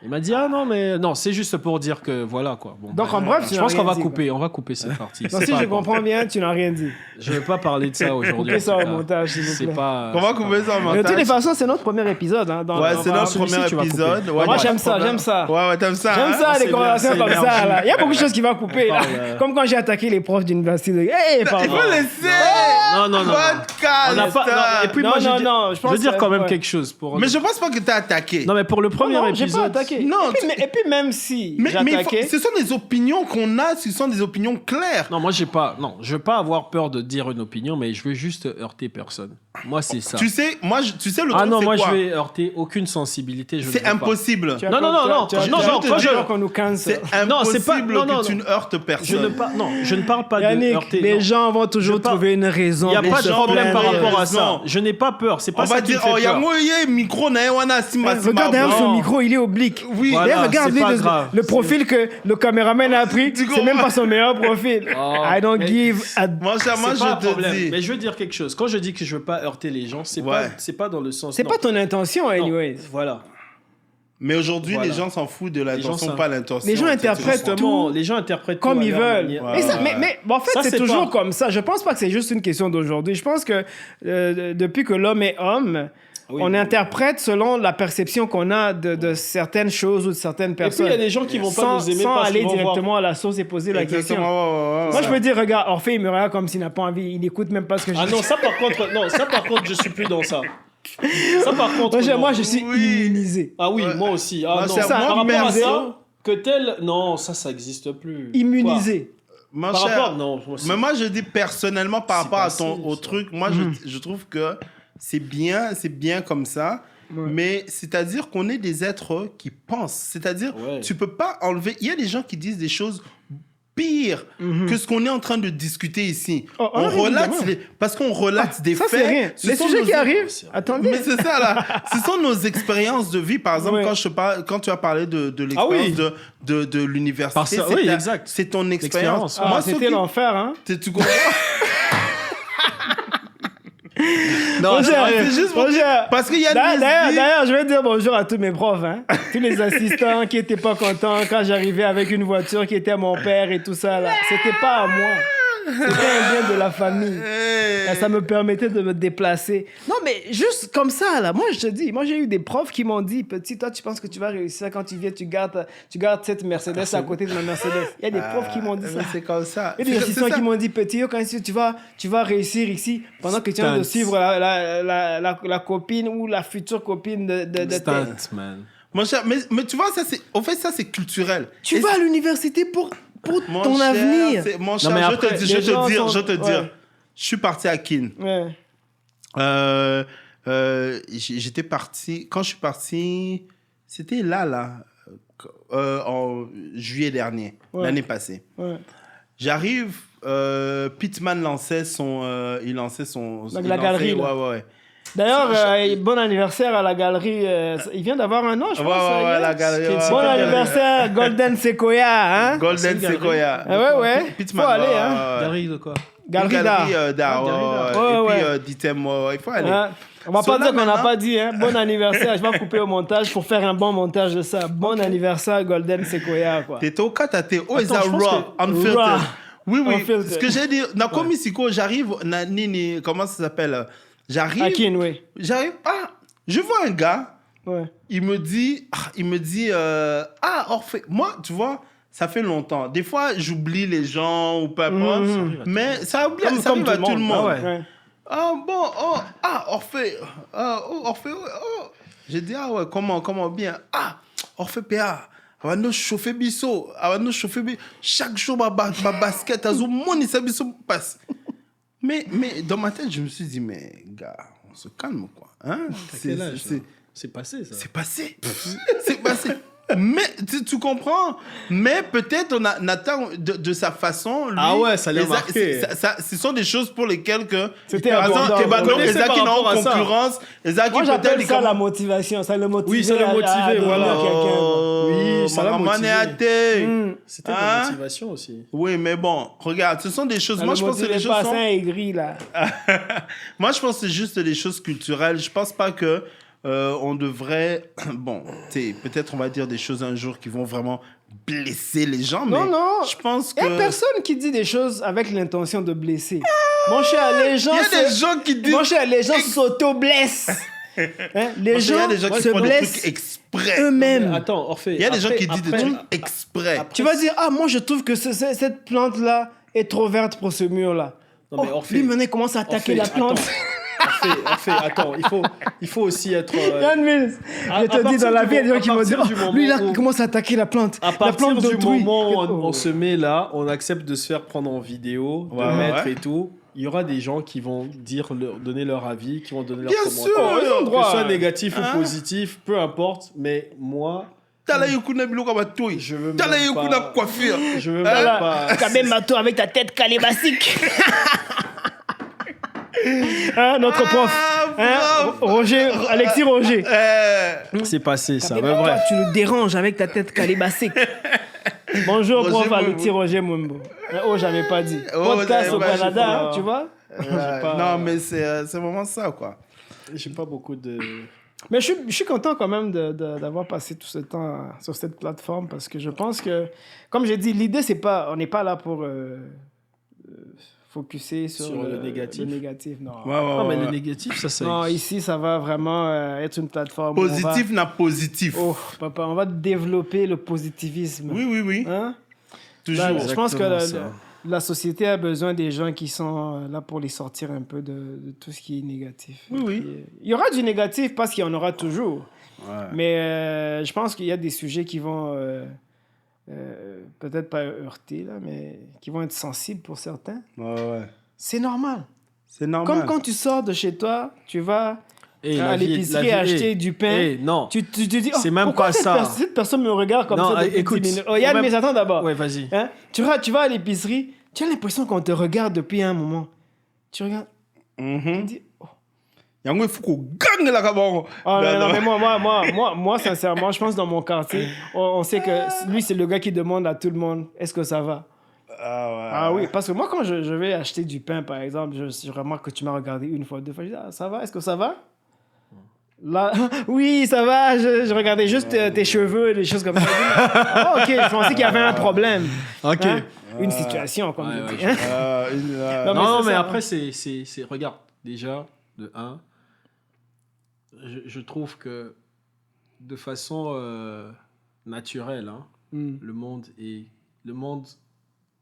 Il m'a dit, ah non, mais non, c'est juste pour dire que voilà quoi. Bon, Donc, en bref, tu je n'as pense qu'on rien va dit, couper, on va couper cette partie. Donc, C'est si pas je important. comprends bien, tu n'as rien dit. Je vais pas parler de ça aujourd'hui. Coupez ça en au tout cas. montage, s'il vous C'est plaît. pas. On va couper ça en Mais de montage. toutes les façons, c'est notre premier épisode. Hein, Ouais, c'est notre celui-ci, premier tu vas épisode. couper. Ouais, Moi, y a j'aime pas de problème. ça. Ouais, t'aimes ça. J'aime hein? ça, c'est les bien, conversations c'est comme ça. énergie. Là. Il y a beaucoup de choses qui vont couper. Là. parle, Comme quand j'ai attaqué les profs d'université. Hey, Il pardon. faut laisser. Non, non, non. Podcast. On n'a pas. non, et puis Non, moi, non, je non, je je pense veux dire que- quand même ouais. quelque chose pour. Mais je pense pas que t'as attaqué. Non, mais pour le premier Non, j'ai épisode. pas attaqué. Non, et puis même si Mais j'attaquais... ce sont des opinions qu'on a, ce sont des opinions claires. Non, moi j'ai pas. Non, je veux pas avoir peur de dire une opinion, mais je veux juste heurter personne. Moi, c'est ça. Tu sais, tu sais le Ah truc, non, c'est moi quoi? je vais heurter aucune sensibilité. Je ne C'est veux pas. impossible. Tu as Non, non, peur- non, non, tu as- non, tu as non, peur quand je- qu'on nous cancel. C'est Non, c'est impossible pas- non, non, que tu non. ne heurtes personne. Je ne parle pas de Yannick, heurter. les non. gens vont toujours Je parle- trouver une raison. Il n'y a pour pas de se problème par plaindre. rapport à ça. Non. Je n'ai pas peur. C'est pas On ça va qui me dire, fait oh, peur. yamoye, micro, na wana, simba, simba. Regarde d'ailleurs non. son micro, il est oblique. Oui, Voilà, D'ailleurs, regarde c'est pas lui, grave. le profil que le caméraman a pris, Tu c'est même pas son meilleur profil. Oh, I don't mais- give a... Moi, C'est moi pas un je problème. te dis. Mais je veux dire quelque chose. Quand je dis que je veux pas heurter les gens, c'est Ouais. pas dans le sens. C'est non. pas ton intention, Non. anyways. Voilà. Mais aujourd'hui, Voilà. les gens s'en foutent de gens l'intention, s'en- pas l'intention. Les gens C'est interprètent justement- Justement, tout les gens interprètent comme tout à ils leur veulent. manière. Mais, ça, mais bon, en fait, Ça, c'est c'est toujours pas- comme ça. Je pense pas que c'est juste une question d'aujourd'hui. Je pense que depuis que l'homme est homme, Oui. on interprète selon la perception qu'on a de certaines choses ou de certaines Et puis personnes. il y a des gens qui vont pas sans, nous aimer sans parce aller qu'ils vont voir- directement à la source et poser la question. Exactement, ouais. Moi, je peux dire, regarde, Orphée, il me regarde comme s'il n'a pas envie. Il n'écoute même pas ce que je Ah dis. non, ça par contre, je suis plus dans ça. Ça par contre. non. Moi, je suis Oui. immunisé. Ah oui, Ouais. moi aussi. Moi, Ah non, c'est- par moi, rapport à merde. ça, que tel, non, ça existe plus. Immunisé. Mon Quoi? Par cher, rapport, non. moi, c'est- mais moi, je dis personnellement par C'est rapport à passé, au ça. truc, moi, je trouve que c'est bien comme ça. Ouais. Mais c'est-à-dire qu'on est des êtres qui pensent. C'est-à-dire, Ouais. tu peux pas enlever. Il y a des gens qui disent des choses pires que ce qu'on est en train de discuter ici. Oh, on relate évidemment. parce qu'on relate des Ça, faits. c'est rien. Ce Les sont sujets nos- qui arrivent, c'est- attendez. Mais c'est ça là. Ce sont nos expériences de vie. Par exemple, Ouais. quand tu as parlé de Ah oui. l'expérience de l'université, Par ça, c'est oui, ta- exact. c'est ton expérience. L'expérience. Ah, Moi, ceux c'était qui- l'enfer, hein. tu comprends? Non, Roger, c'est juste pour Roger. Parce qu'il y a D'ailleurs, je vais dire bonjour à tous mes profs, hein. Tous les assistants qui étaient pas contents quand j'arrivais avec une voiture qui était à mon père et tout ça, là. C'était pas à moi. C'était un bien de la famille. Et ça me permettait de me déplacer. Non, mais juste comme ça, là. Moi, je te dis, moi, j'ai eu des profs qui m'ont dit, petit, toi, tu penses que tu vas réussir quand tu viens, tu gardes cette Mercedes à côté de ma Mercedes. Il y a des profs qui m'ont dit ça. C'est comme ça. Il y a des assistants qui m'ont dit, petit, quand tu vas réussir ici, pendant que tu es en train de Stunts. suivre la copine ou la future copine de Stunt, man. Mon cher, mais tu vois, ça, c'est culturel. Tu Et vas à l'université pour mon ton cher, avenir. Mon cher, mais je après, te dis, les gens sont- je te dire. ouais. Je suis parti à Keene. Ouais. J'étais parti. Quand je suis parti, c'était là, en juillet dernier, Ouais. l'année passée. Ouais. J'arrive, Pittman lançait son. Il lançait son. Donc, il la lançait- galerie, là. Ouais. D'ailleurs, bon anniversaire à la galerie. Il vient d'avoir un an, je pense. Ouais, hier. la galerie. Bon ouais, Bon ouais. anniversaire, Golden Sequoia, hein? Golden C'est une galerie. Sequoia. Ah ouais. Pittman, Faut aller, ouais, hein. ouais. Galerie de quoi? Galerie Une d'art. galerie d'art. Ah, galerie d'art. Ouais. Ouais, Et puis, ouais. dites-moi, il faut aller. Hein? On va So pas là, dire qu'on n'a maintenant- pas dit, hein? Bon anniversaire. Je vais couper au montage pour faire un bon montage de ça. Bon anniversaire, Golden Sequoia, quoi. T'es au Katate, oh, is Attends, a je pense raw, que- unfiltered. Raw. Oui, Unfiltered. ce que j'ai dit, Nakomi Siko, j'arrive, Nini, comment ça s'appelle? J'arrive, Akin, oui. Je vois un gars, Ouais. il me dit, Orphée, moi, tu vois, ça fait longtemps. Des fois, j'oublie les gens ou peu importe, mais ça arrive à tout le monde. Ah ouais. Ouais. Orphée, Orphée, J'ai dit, ouais, comment bien? Orphée PA. On va chauffer biso. Chaque jour, ma basket, ça biso passe. Mais dans ma tête, je me suis dit, mais gars, on se calme, quoi. Hein? T'as quel âge, là? C'est passé, ça. C'est passé. C'est passé. Mais tu comprends? Mais peut-être Nathan, de sa façon, lui, Ah ouais, ça l'a marqué. Ce sont des choses pour lesquelles que... C'était par exemple, abordable. Ebano, Vous connaissez Ezra par qui est en rapport à ça. concurrence, Ezra qui Moi, j'appelle peut-être... ça la motivation. Ça le motive. Oui, ça le motivait, voilà. quelqu'un. Oui, ça l'a motivé. C'était de la Hein? motivation aussi. Oui, mais bon, regarde, ce sont des choses... Ça Moi, le je pense que les motivait choses pas sont... sain et gris, là. Moi, je pense que c'est juste des choses culturelles. Je pense pas que on devrait... Bon, peut-être on va dire des choses un jour qui vont vraiment blesser les gens, mais Non. je pense Il que... n'y a personne qui dit des choses avec l'intention de blesser. Mon cher, les gens... Il y a des gens qui disent... Mon cher, les gens s'auto-blessent. Hein? Les Il y a gens des gens qui se font des trucs blessent exprès. eux-mêmes. Attends, Orphée. Il y a des gens après- qui disent des après- trucs exprès. Tu vas dire, ah, moi, je trouve que cette plante-là est trop verte pour ce mur-là. Non, mais Orphée. Lui, maintenant, il commence à attaquer Orphée, la plante. Orphée, attends, il faut aussi être... Yann Mills, je te dis, dans la vie, il y a des gens qui vont dire, oh, lui, là, il commence à attaquer la plante. À La partir plante du d'autrui. moment où on Oh. se met là, on accepte de se faire prendre en vidéo, de Ouais, mettre ouais. et tout. Il y aura des gens qui vont donner leur avis, qui vont donner leur Bien commentaire. sûr, ils ont Que droit. ce soit négatif Hein? ou positif, peu importe. Mais moi, Tala yokuna biloko batoi. je veux Tala même yokuna pas... coiffure. Je veux Hein? même pas... Quand même, Mato, avec ta tête calébasique. Hein, notre prof. Hein, Roger, Alexis Roger. C'est passé ça, mais Toi, bref. tu nous déranges avec ta tête calébasique. Bonjour, Roger prof Mumbo. Alexis Roger Mumbo. Oh, j'avais pas dit. Oh, Podcast j'avais au pas- j'ai Canada, pas- hein, tu vois. pas- Non, mais c'est vraiment ça, quoi. J'ai pas beaucoup de... Mais je suis content quand même d'avoir passé tout ce temps sur cette plateforme parce que je pense que, comme j'ai dit, l'idée, c'est pas, on n'est pas là pour focuser sur le négatif. Le négatif, non. Non, mais le négatif, ça... Non, ici, ça va vraiment être une plateforme. où on va- Positif n'a positif. Oh, papa, on va développer le positivisme. Oui. Hein? Toujours. Ben, je pense que Exactement ça. la société a besoin des gens qui sont là pour les sortir un peu de tout ce qui est négatif. Oui. Et il y aura du négatif parce qu'il y en aura toujours. Ouais. Mais je pense qu'il y a des sujets qui vont peut-être pas heurter, là, mais qui vont être sensibles pour certains. Ouais. C'est normal. C'est normal. Comme quand tu sors de chez toi, tu vas Hey, à l'épicerie acheter du pain. non. Tu te dis, C'est même pourquoi pas cette ça. cette personne me regarde comme Non, ça depuis écoute, 10 minutes. Oh, faut Yann, même- mais attends d'abord. Ouais, vas-y. Hein? Tu vas à l'épicerie, tu as l'impression qu'on te regarde depuis un moment. Tu regardes, tu dis, oh. Yango, il faut qu'on gagne la cabane. Ah, non, mais moi, sincèrement, je pense dans mon quartier, on sait que lui, c'est le gars qui demande à tout le monde, est-ce que ça va? Ah oui, parce que moi, quand je vais acheter du pain, par exemple, je remarque que tu m'as regardé une fois, deux fois, je dis, ah, ça va? Est-ce que ça va? Là, oui, ça va, je regardais juste tes cheveux, des choses comme ça. Ah, ok, je pensais qu'il y avait un problème. Ok. Hein? Une situation, comme Ouais, on dit. ouais, Hein? Non, Non, c'est mais ça. après, c'est... Regarde, déjà, de 1, je trouve que de façon naturelle, hein, Mm. le monde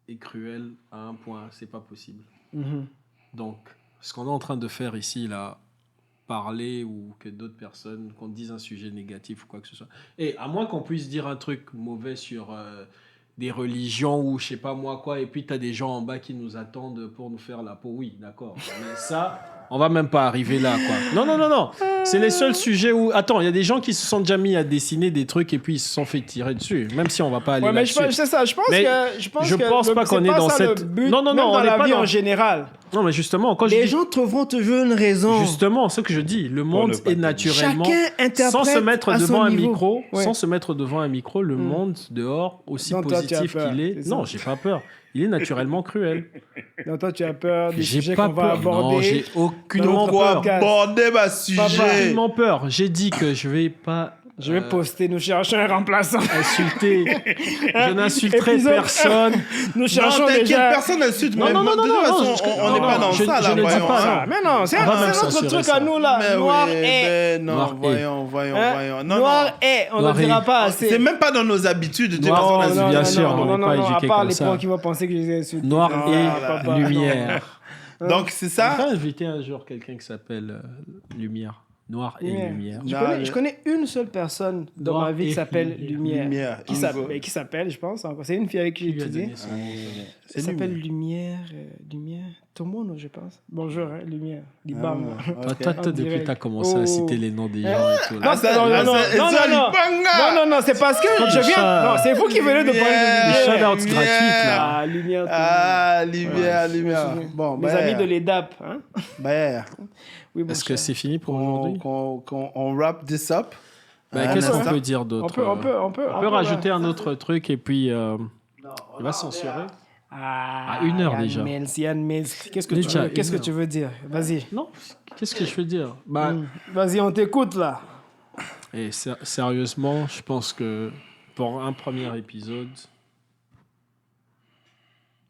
est cruel à un point, c'est pas possible. Mhm. Donc, ce qu'on est en train de faire ici, là, parler ou que d'autres personnes, qu'on dise un sujet négatif ou quoi que ce soit. Et à moins qu'on puisse dire un truc mauvais sur des religions ou je sais pas moi quoi, et puis tu as des gens en bas qui nous attendent pour nous faire la peau, oui, d'accord. Mais ça, on va même pas arriver là, quoi. Non. C'est les seuls sujets où... Attends, il y a des gens qui se sont déjà mis à dessiner des trucs et puis ils se sont fait tirer dessus, même si on va pas aller Ouais, mais là-dessus. c'est ça. Je pense Mais que je pense pas qu'on c'est est dans ça cette... le but, Non, même on dans n'est la pas vie dans... en général. Non, mais justement, quand je Les dis... gens trouveront toujours une raison. Justement, ce que je dis, le monde le est paquet. naturellement, Chacun interprète sans se mettre à son devant un niveau. micro, Ouais. sans se mettre devant un micro, le monde dehors, aussi Non, toi, tu as positif peur, qu'il est, c'est ça. non, j'ai pas peur. Il est naturellement cruel. Donc toi, tu as peur des J'ai sujets pas qu'on va peur. aborder. Non, j'ai aucunement Dans notre peur. podcast. Aborder ma sujet. Aucunement peur. J'ai dit que je vais pas. Je vais poster, nous cherchons un remplaçant. Insulter. Je n'insulterai Épisode personne. Nous Non, cherchons t'inquiète, déjà... personne n'insulte. Non, mais non, de toute façon, je- on n'est non, pas dans je- ça, je là. ne dis voyons, pas hein. ça. Ah, mais non, c'est On va même notre censurer truc ça. à nous, là. Mais Noir oui, est... ben non, Noir voyons. Hein? Non, Noir non. est, on ne Noir dira est. pas assez. C'est même pas dans nos habitudes de dire Non, personne non, n'a bien sûr, on n'est pas à éduqués part comme les ça. points qui vont penser que je les ai insultés. Noir Non, et papa, lumière. Donc c'est On ça. va inviter un jour quelqu'un qui s'appelle Lumière. Noir et lumière. Je connais une seule personne dans Noir ma vie qui et s'appelle lumière. Lumière. Qui s'appelle, je pense. C'est une fille avec qui j'ai étudié. Elle s'appelle Lumière. Lumière. Tomono, je pense. Bonjour, hein, Lumière. Libam. Toi, depuis que tu as commencé à citer les noms des gens et tout. Non, c'est parce que je viens. Non, c'est vous qui venez de parler de Les Lumière. shout-outs gratuites, là. Ah, Lumière. Lumière. Bon, Mes amis de l'EDAP. Hein? Oui, est-ce que c'est fini pour aujourd'hui? On wrap this up. Qu'est-ce qu'on peut dire d'autre? On peut rajouter un autre truc et puis il va censurer. À 1 heure déjà. Yann Mills. Qu'est-ce que tu veux dire? Vas-y. Non, qu'est-ce que je veux dire? Vas-y, on t'écoute là. Et sérieusement, je pense que pour un premier épisode,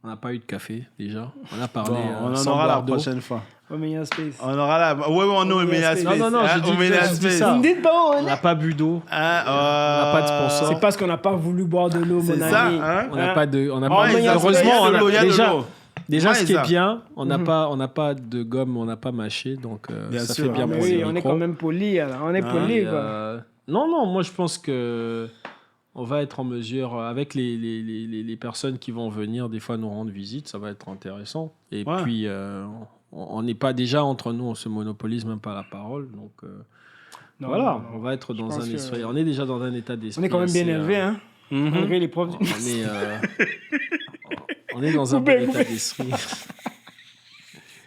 on n'a pas eu de café déjà. On a parlé. On en aura la prochaine fois. Omega Space. On aura la. Oui, on a Omega Space. Non, je dis ça. Vous me dites pas, on n'a pas bu d'eau. On n'a pas de sponsor. C'est parce qu'on n'a pas voulu boire de l'eau, mon ami. C'est ça, hein? On n'a pas de. Heureusement, on a déjà, ce qui est bien, on n'a pas de gomme, on n'a pas mâché, donc ça fait bien pour le micro. On est quand même poli, on est poli, quoi. Non, moi je pense que on va être en mesure, avec les personnes qui vont venir des fois nous rendre visite, ça va être intéressant. Et puis, on n'est pas déjà entre nous, on se monopolise même pas la parole. Donc on va être dans un esprit. On est déjà dans un état d'esprit. On est quand même bien élevé, hein. Malgré les profs. On est dans un bon état d'esprit.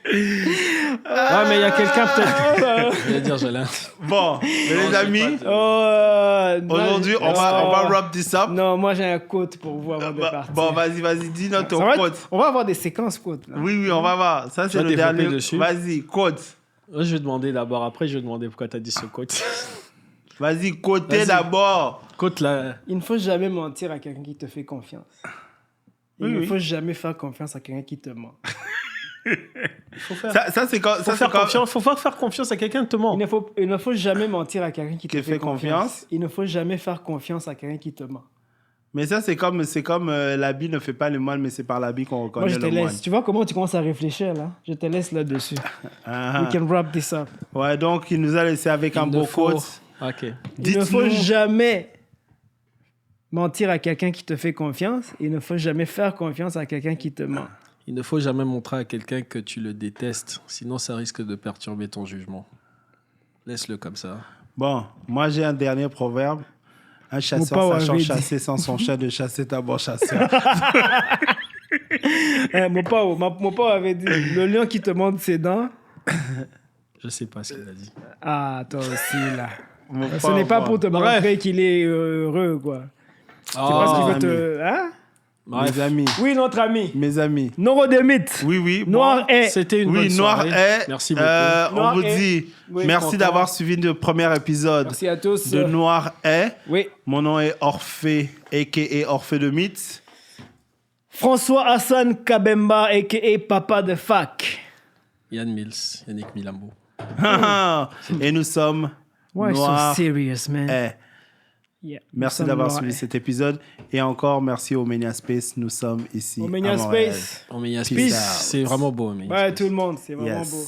Mais il y a quelqu'un peut-être. Je vais dire, Jolin. Bon, les amis, aujourd'hui, on va wrap this up. Non, moi j'ai un quote pour vous avant de partir. Bon, vas-y, dis notre quote. On va avoir des séquences quotes. Là. Oui, on va voir. Ça, c'est le dernier. Dessus. Vas-y, quote. Je vais demander d'abord, après, je vais demander pourquoi tu as dit ce quote. Vas-y, quotez d'abord. Quote là. Il ne faut jamais mentir à quelqu'un qui te fait confiance. Il ne faut jamais faire confiance à quelqu'un qui te ment. Faut faire. Ça c'est quand. Faut pas faire confiance à quelqu'un qui te ment. Il ne faut jamais mentir à quelqu'un qui te fait confiance. Il ne faut jamais faire confiance à quelqu'un qui te ment. Mais ça, c'est comme l'habit ne fait pas le mal, mais c'est par l'habit qu'on reconnaît le mal. Moi, je te laisse. Tu vois comment tu commences à réfléchir, là? Je te laisse là-dessus. We can wrap this up. Ouais, donc, il nous a laissé avec un beau quote. OK. Il ne faut jamais mentir à quelqu'un qui te fait confiance. Il ne faut jamais faire confiance à quelqu'un qui te ment. Il ne faut jamais montrer à quelqu'un que tu le détestes, sinon ça risque de perturber ton jugement. Laisse-le comme ça. Bon, moi j'ai un dernier proverbe. Un chasseur sachant chasser sans son chat de chasser ta bon chasseur. Mon père avait dit, le lion qui te montre ses dents. Je sais pas ce qu'il a dit. Ah, toi aussi là. Ce n'est pas pour te montrer qu'il est heureux, quoi. C'est parce qu'il veut te... Hein? Mes amis. Oui, notre ami. Mes amis. Neurodémite. Oui. Noir est. C'était une bonne soirée. Noir est. Merci beaucoup. On vous dit merci d'avoir suivi le premier épisode. Merci à tous. De Noir est. Oui. Mon nom est Orphée, a.k.a. Orphée de Mythe. François Hassan Kabemba, a.k.a. Papa de Fac. Yannick Milambo. Et nous sommes Noir so serious, man. Est. Yeah. Merci d'avoir suivi cet épisode. Et encore, merci au Omega Space. Nous sommes ici Omega Space. Omega Space, c'est vraiment beau. Ouais, tout le monde, c'est vraiment beau.